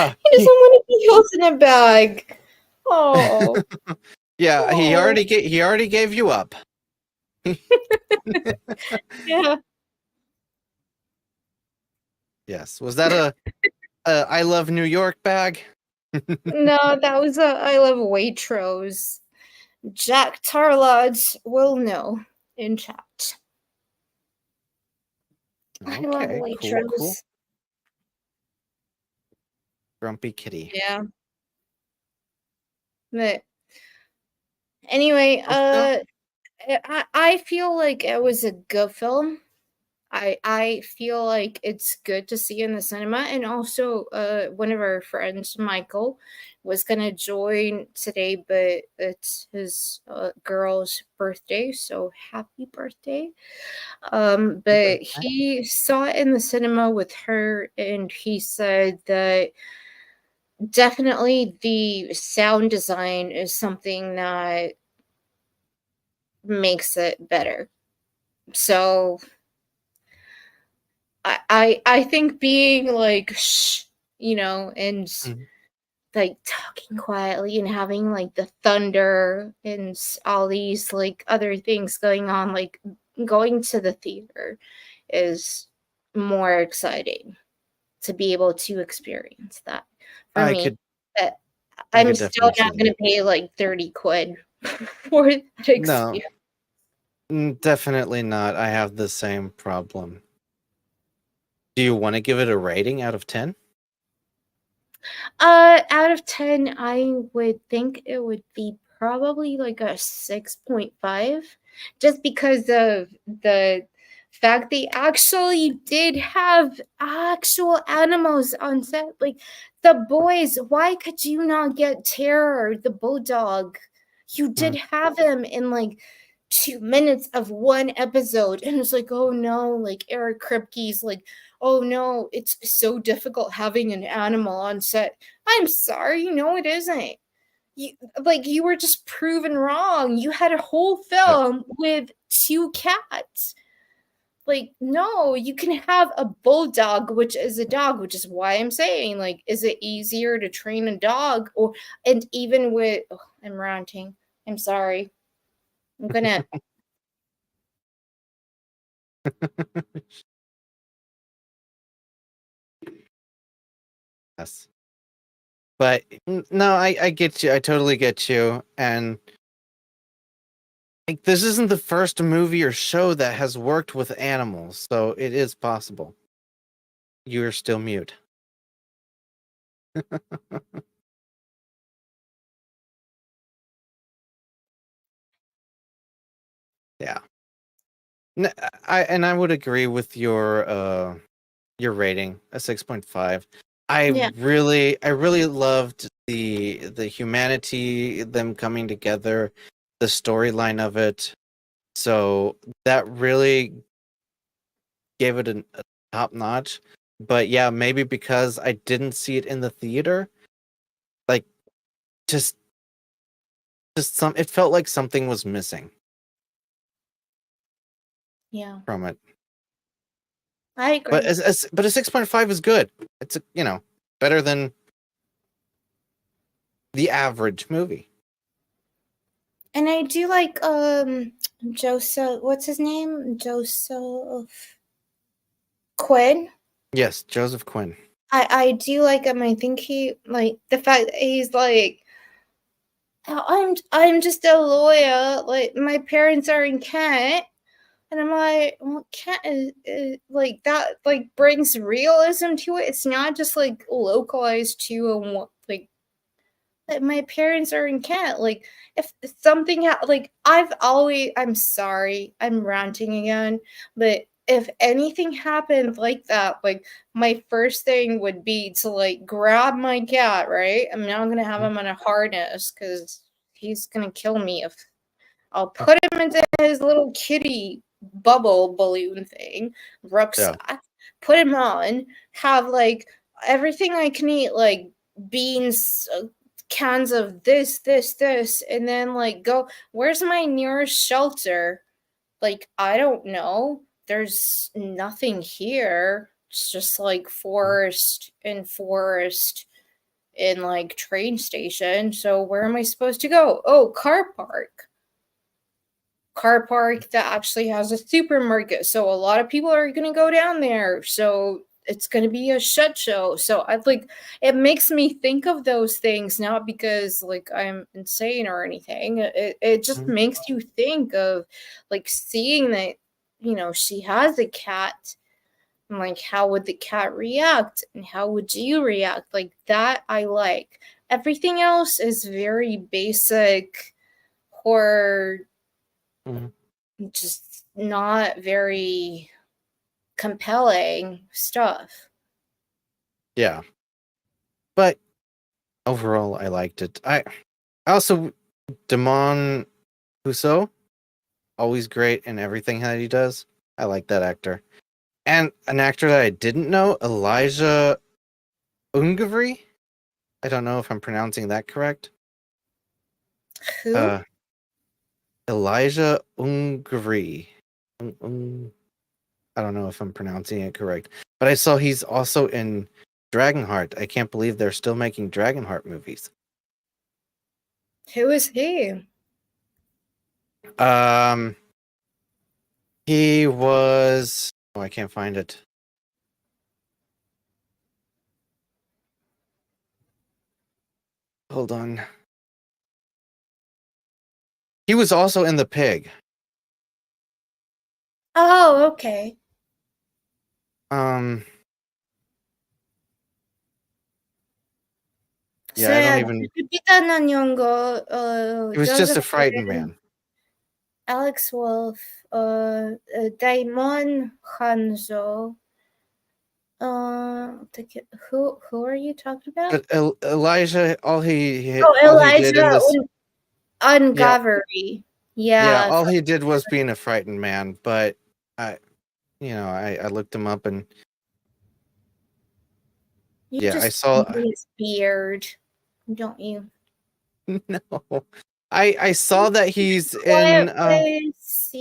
to be held in a bag. Oh. Yeah, he Oh. already gave you up. Yeah. Yes. Was that a I love New York bag? No, that was a I love Waitrose. Jack Tarlods will know in chat. I love Okay, cool. Waitrose. Grumpy kitty. Yeah. But anyway, Also, I feel like it was a good film. I feel like it's good to see in the cinema, and also one of our friends, Michael, was gonna join today, but it's his girl's birthday, so happy birthday. But he saw it in the cinema with her, and he said that definitely the sound design is something that makes it better. So I think being like shh, and Mhm. like talking quietly and having like the thunder and all these like other things going on, like going to the theater is more exciting to be able to experience that for I me. could But I I'm could still definitely see not going that. to pay like 30 quid for that No, experience. definitely not. I have the same problem. Do you want to give it a rating out of 10? Out of 10, I would think it would be probably like a 6.5, just because of the fact they actually did have actual animals on set. Like the boys, why could you not get Terror, the bulldog? You did have him in like 2 minutes of one episode, and it's like, oh no, like Eric Kripke's like, oh no, it's so difficult having an animal on set. I'm sorry, no, it isn't. You were just proven wrong. You had a whole Yep. film with 2 cats. Like, no, you can have a bulldog, which is a dog, which is why I'm saying, like, is it easier to train a dog? And even with, oh, I'm ranting. I'm sorry. I'm gonna. Yes. But no, I get you. I totally get you. And like, this isn't the first movie or show that has worked with animals, so it is possible. You are still mute. Yeah. I would agree with your rating, a 6.5. Yeah. I really loved the humanity, them coming together, the storyline of it. So that really gave it a top notch. But yeah, maybe because I didn't see it in the theater, like just some it felt like something was missing Yeah. from it. I But agree. but a 6.5 is good. It's better than the average movie. And I do like Joseph, what's his name? Joseph Quinn. Yes, Joseph Quinn. I do like him. I think he like the fact that he's like, "Oh, I'm just a lawyer. Like my parents are in Kent." And I'm like, well, Kent is like that like brings realism to it. It's not just like localized to like that my parents are in Kent. Like, if something like I'm sorry, I'm ranting again, but if anything happened like that, like my first thing would be to like grab my cat, right? I'm not gonna have him on a harness because he's gonna kill me if I'll put him into his little kitty bubble balloon thing, Yeah. rucksack, put him on, have like everything I can eat, like beans, cans of this, and then like go, where's my nearest shelter? Like, I don't know. There's nothing here. It's just like forest and forest in like train station. So where am I supposed to go? Oh, car park. Car park that actually has a supermarket. So a lot of people are going to go down there. So it's going to be a shit show. So I like it makes me think of those things, not because like I'm insane or anything. It just makes you think of like seeing that, you know, she has a cat. And like, how would the cat react? And how would you react? Like, that I like. Everything else is very basic horror, just not very compelling stuff. Yeah. But overall, I liked it. I also, Damon Husso, always great in everything that he does. I like that actor. And an actor that I didn't know, Elijah Ungavry. I don't know if I'm pronouncing that correct. Who? Elijah Ungavry. I don't know if I'm pronouncing it correct. But I saw he's also in Dragonheart. I can't believe they're still making Dragonheart movies. Who is he? He was... Oh, I can't find it. Hold on. He was also in The Pig. Oh, okay. Yeah, I don't even... He was just a frightened man. Alex Wolff, Daimon Hanzo. Who are you talking about? But Elijah, all he did in Elijah this... Ungavery. Yeah, Yeah. all he did was being a frightened man, but I looked him up and You yeah, I just saw... his beard, don't you? No. I saw that he's Quiet Place.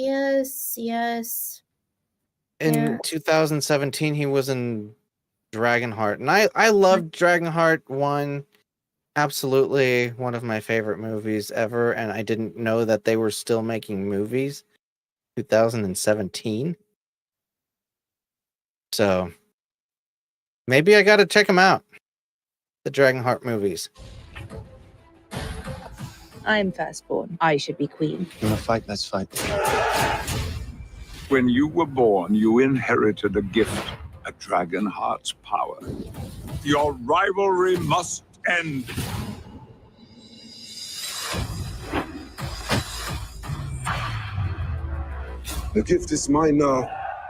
Yes. in 2017 he was in Dragonheart. And I loved Dragonheart 1. Absolutely one of my favorite movies ever, and I didn't know that they were still making movies. 2017. So maybe I got to check them out. The Dragonheart movies. I'm firstborn. I should be queen. You wanna fight? Let's fight. When you were born, you inherited a gift, a dragon heart's power. Your rivalry must end. The gift is mine now.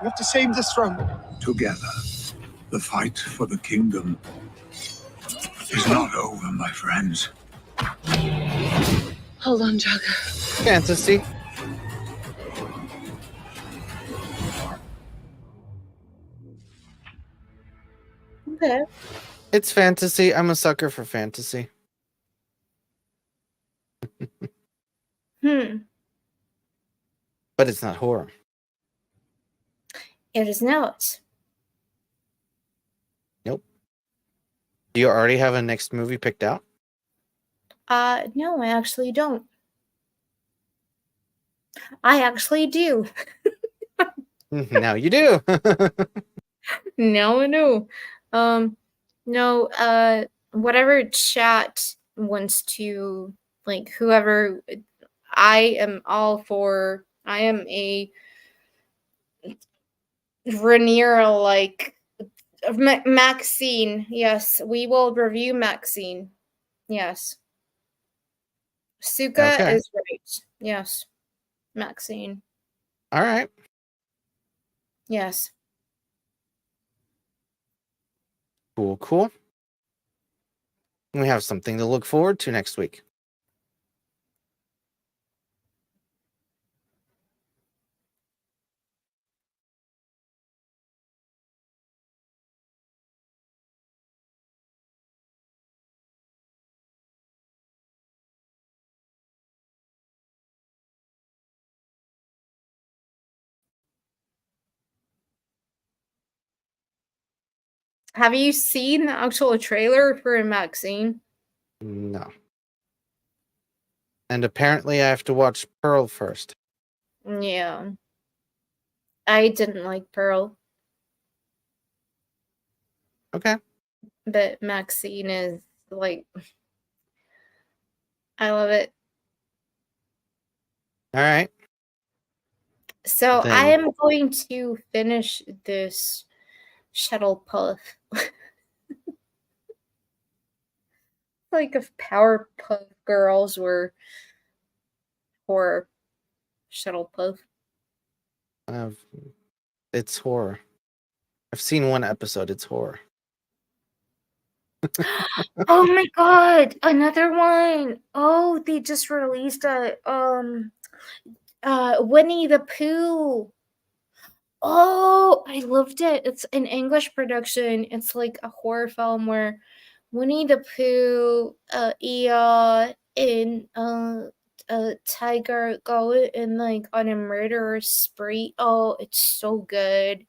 We have to save this throne. Together, the fight for the kingdom is not over, my friends. Hold on, Jugger. Fantasy. Okay. It's fantasy. I'm a sucker for fantasy. But it's not horror. It is not. Nope. Do you already have a next movie picked out? No, I actually don't. I actually do. Now you do. Now I know. No, whatever chat wants to, like, whoever, I am all for, I am a Rhaenyra, like, Maxine. Yes, we will review Maxine. Yes. Suka Okay. is right. Yes. Maxine. All right. Yes. Cool. We have something to look forward to next week. Have you seen the actual trailer for Maxine? No. And apparently I have to watch Pearl first. Yeah. I didn't like Pearl. Okay. But Maxine is like, I love it. All right. So I Then- am going to finish this shuttle puff. Like if Powerpuff Girls were horror. Shuttle puff. It's horror. I've seen one episode. It's horror. Oh my god, another one. Oh, they just released a Winnie the Pooh. Oh, I loved it. It's an English production. It's like a horror film where Winnie the Pooh, Eeyore, and Tiger go in like on a murderous spree. Oh, it's so good.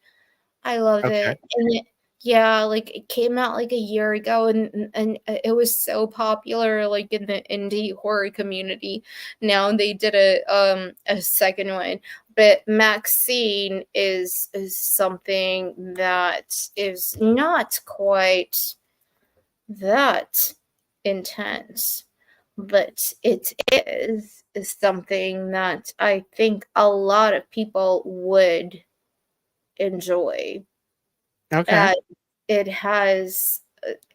I loved it. And yeah, like it came out like a year ago and it was so popular like in the indie horror community. Now they did a second one. But Maxine is something that is not quite that intense. But it is something that I think a lot of people would enjoy. Okay. It has,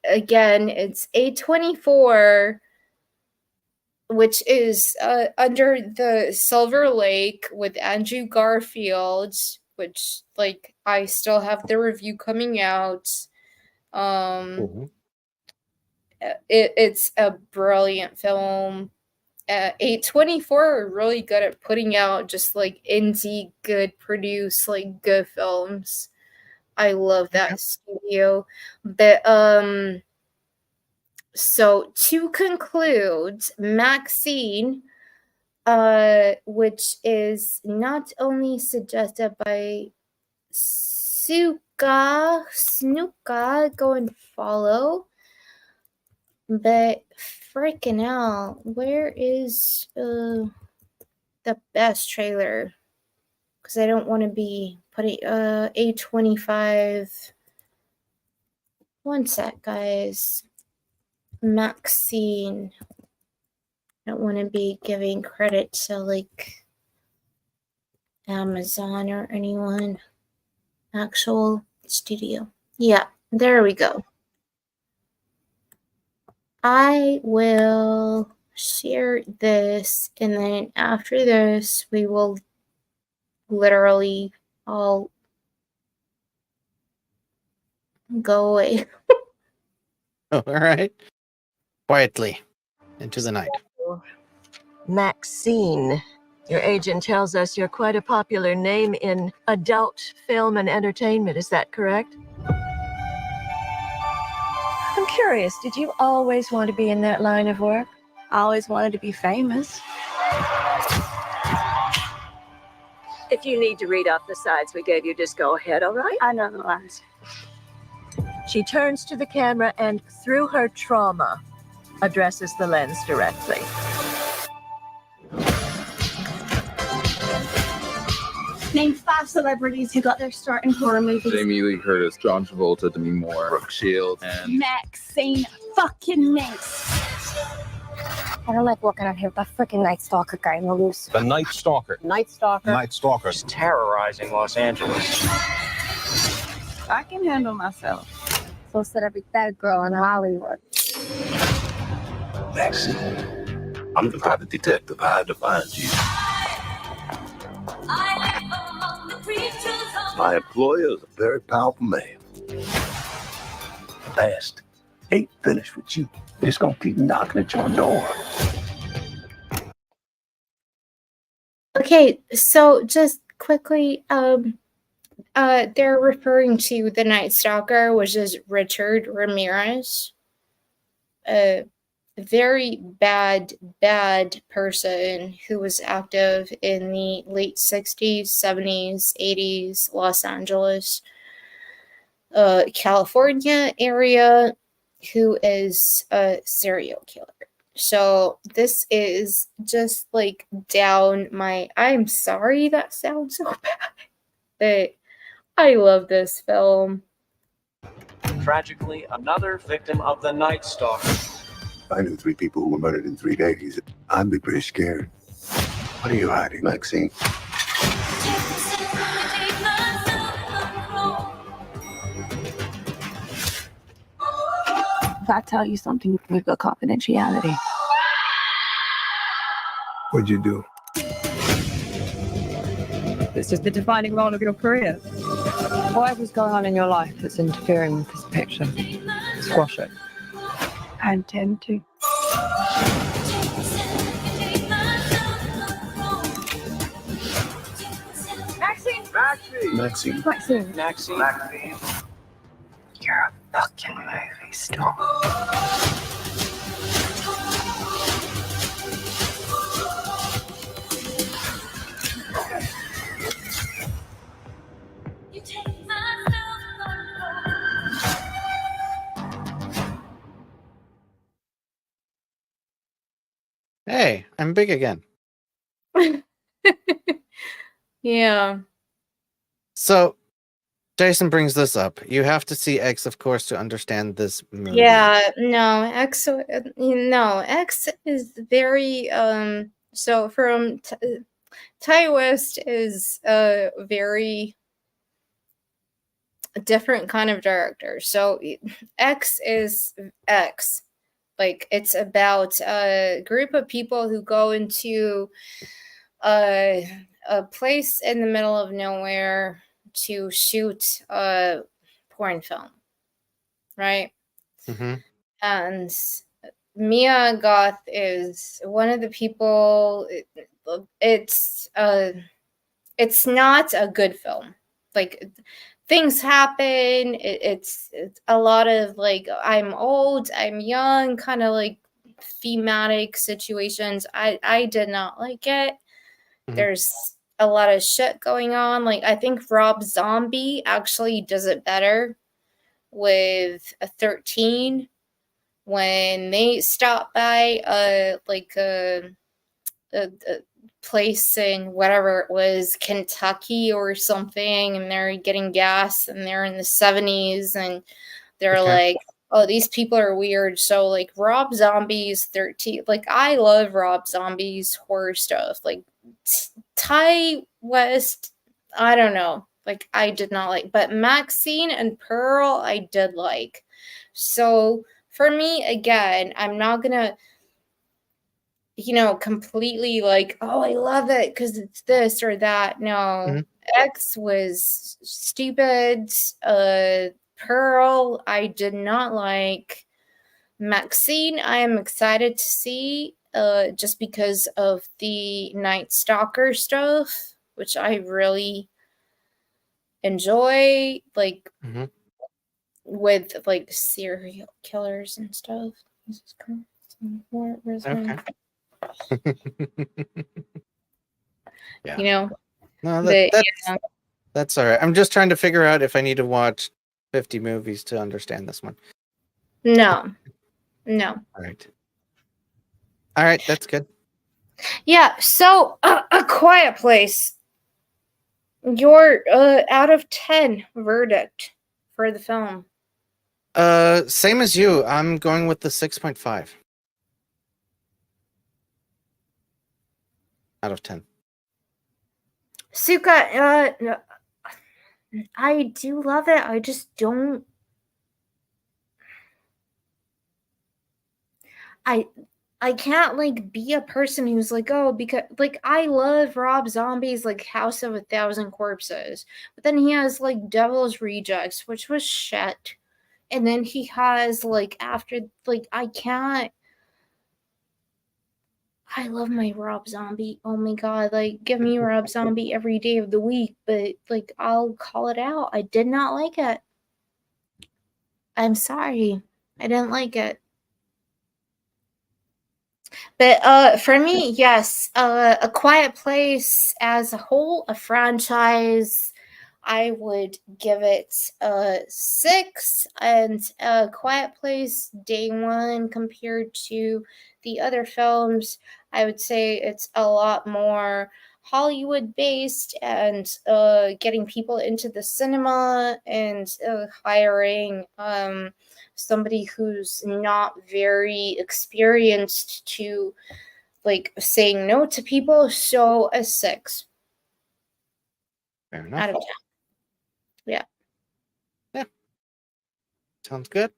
again, it's A24, which is under the Silver Lake with Andrew Garfield, which, like, I still have the review coming out. It's a brilliant film. A24 are really good at putting out just, like, indie, good produced, like, good films. I love that studio. But so to conclude, Maxine, which is not only suggested by Snuka, go and follow. But freaking hell, where is the best trailer? Because I don't want to be putting A25. One sec, guys. Maxine. I don't want to be giving credit to like Amazon or anyone. Actual studio. Yeah, there we go. I will share this, and then after this, we will literally all go away. All right. Quietly into the night. Maxine. Your agent tells us you're quite a popular name in adult film and entertainment. Is that correct? I'm curious, did you always want to be in that line of work? I always wanted to be famous. If you need to read off the sides we gave you, just go ahead, all right? I know the lines. She turns to the camera and, through her trauma, addresses the lens directly. Name 5 celebrities who got their start in horror movies. Jamie Lee Curtis, John Travolta, Demi Moore, Brooke Shields, and Maxine fucking Minx. I don't like walking out here with that freaking Night Stalker guy on the loose. The Night Stalker. Night Stalker? Night Stalker is terrorizing Los Angeles. I can handle myself. So said every bad girl in Hollywood. Maxine, I'm the private detective. I had to find you. My employer is a very powerful man. Past ain't finished with you. It's gonna keep knocking at your door. Okay, so just quickly, they're referring to the Night Stalker, which is Richard Ramirez. A very bad person who was active in the late 60s, 70s, 80s, Los Angeles. California area who is a serial killer. So this is just like down my. I'm sorry that sounds so bad, but I love this film. Tragically, another victim of the Night Stalker. I knew 3 people who were murdered in 3 days. I'd be pretty scared. What are you hiding, Maxine? If I tell you something, we've got confidentiality. What'd you do? This is the defining role of your career. Whatever's going on in your life that's interfering with this picture, squash it. I intend to. Maxine! Maxine. Maxine. Maxine. You're a fucking movie star. Hey, I'm big again. Yeah. So, Jason brings this up. You have to see X, of course, to understand this movie. Yeah, no, X is very so from Ty West is a very different kind of director. So X is X. Like it's about a group of people who go into a place in the middle of nowhere to shoot a porn film. Right? Mm-hmm. And Mia Goth is one of the people. It's not a good film. Like things happen. It's a lot of like I'm old, I'm young, kind of like thematic situations. I did not like it. Mhm. There's a lot of shit going on. Like I think Rob Zombie actually does it better with a 13 when they stop by a place in whatever it was, Kentucky or something, and they're getting gas and they're in the 70s and they're Okay. like, oh, these people are weird. So like Rob Zombie's 13, like I love Rob Zombie's horror stuff. Like Ty West, I don't know. Like I did not like, but Maxine and Pearl I did like. So for me, again, I'm not gonna completely like, oh, I love it because it's this or that. No, Mhm. X was stupid. Pearl, I did not like. Maxine, I am excited to see, just because of the Night Stalker stuff, which I really enjoy, like Mhm. with like serial killers and stuff. Jesus Christ. Where's my Yeah. No, but that's all right. I'm just trying to figure out if I need to watch 50 movies to understand this one. no. All right, that's good. Yeah, so A Quiet Place. Your out of 10 verdict for the film. Same as you. I'm going with the 6.5 out of 10. Suka, no, I do love it. I just don't. I can't like be a person who's like, oh, because like I love Rob Zombie's like House of a Thousand Corpses, but then he has like Devil's Rejects, which was shit, and then he has like after like I can't. I love my Rob Zombie. Oh my god, like give me Rob Zombie every day of the week, but like I'll call it out. I did not like it. I'm sorry. I didn't like it. But for me, yes, A Quiet Place as a whole, a franchise, I would give it a 6. And Quiet Place Day One compared to the other films, I would say it's a lot more Hollywood based and getting people into the cinema and hiring somebody who's not very experienced to like saying no to people. So a 6 Fair enough. out of 10. Yeah. Sounds good.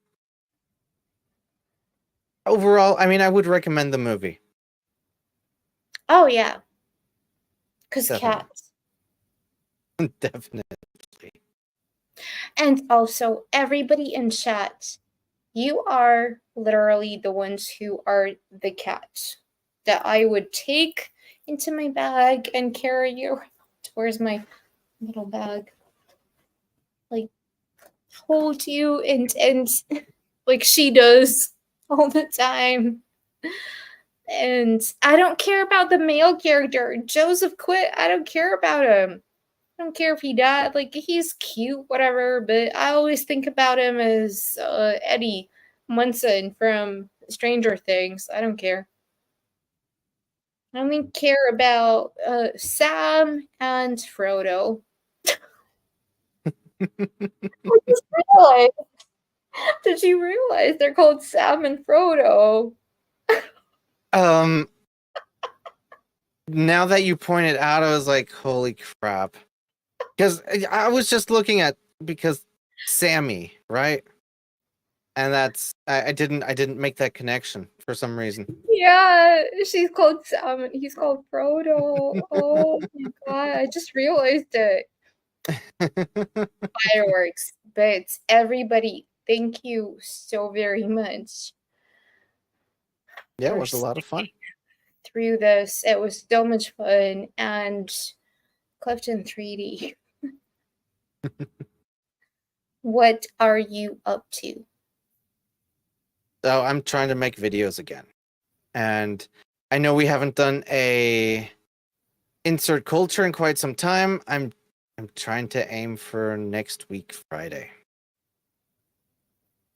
Overall, I mean, I would recommend the movie. Oh yeah. Because Definitely. cats. Definitely. And also, everybody in chat, you are literally the ones who are the cats that I would take into my bag and carry you. Where's my little bag? Like, hold you and like she does all the time. And I don't care about the male character. Joseph quit. I don't care about him. I don't care if he died. Like, he's cute, whatever, but I always think about him as Eddie Munson from Stranger Things. I don't care. I only care about Sam and Frodo. Did you realize they're called Sam and Frodo? Now that you pointed out, I was like, holy crap. Because I was just looking at, because Sammy, right? And that's, I didn't make that connection for some reason. Yeah, she's called Sam and he's called Frodo. Oh my god, I just realized it. Fireworks, but everybody, thank you so very much. Yeah, it was a lot of fun. Through this, it was so much fun, and Clifton 3D. What are you up to? So I'm trying to make videos again. And I know we haven't done a insert culture in quite some time. I'm trying to aim for next week Friday.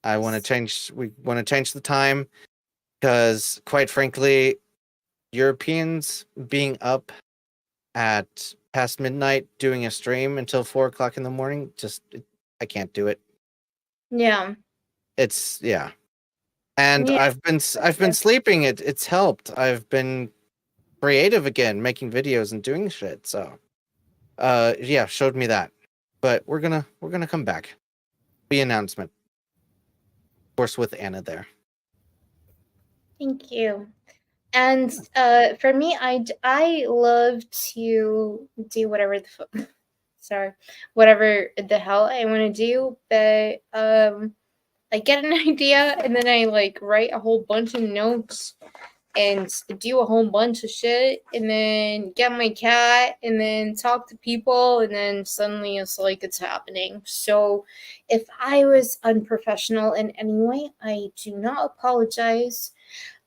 We want to change the time because quite frankly, Europeans being up at past midnight doing a stream until 4 o'clock in the morning, I can't do it. Yeah. And Yeah. I've been sleeping. It's helped. I've been creative again, making videos and doing shit. So, yeah, showed me that. But we're gonna come back. The announcement, of course, with Anna there. Thank you. And for me, I love to do whatever whatever the hell I want to do, but I get an idea and then I like write a whole bunch of notes and do a whole bunch of shit and then get my cat and then talk to people and then suddenly it's like it's happening. So if I was unprofessional in any way, I do not apologize.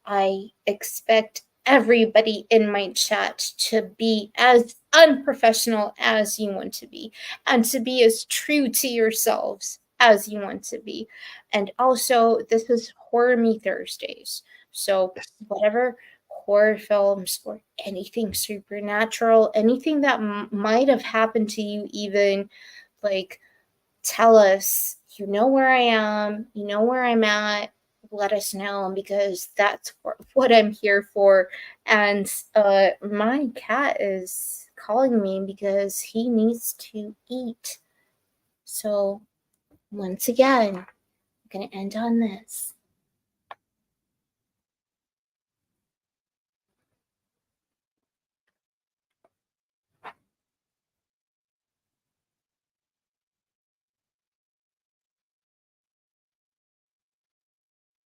I expect everybody in my chat to be as unprofessional as you want to be and to be as true to yourselves as you want to be. And also, this is Horror Me Thursdays. So, whatever horror films or anything supernatural, anything that might have happened to you, even like tell us, you know where I am, you know where I'm at, let us know because that's what I'm here for. And my cat is calling me because he needs to eat. So once again, I'm going to end on this.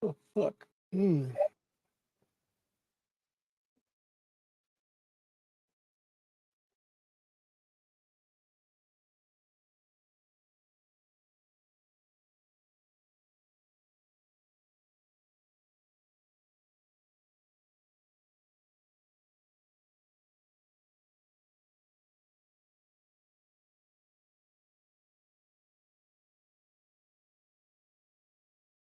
Oh, fuck.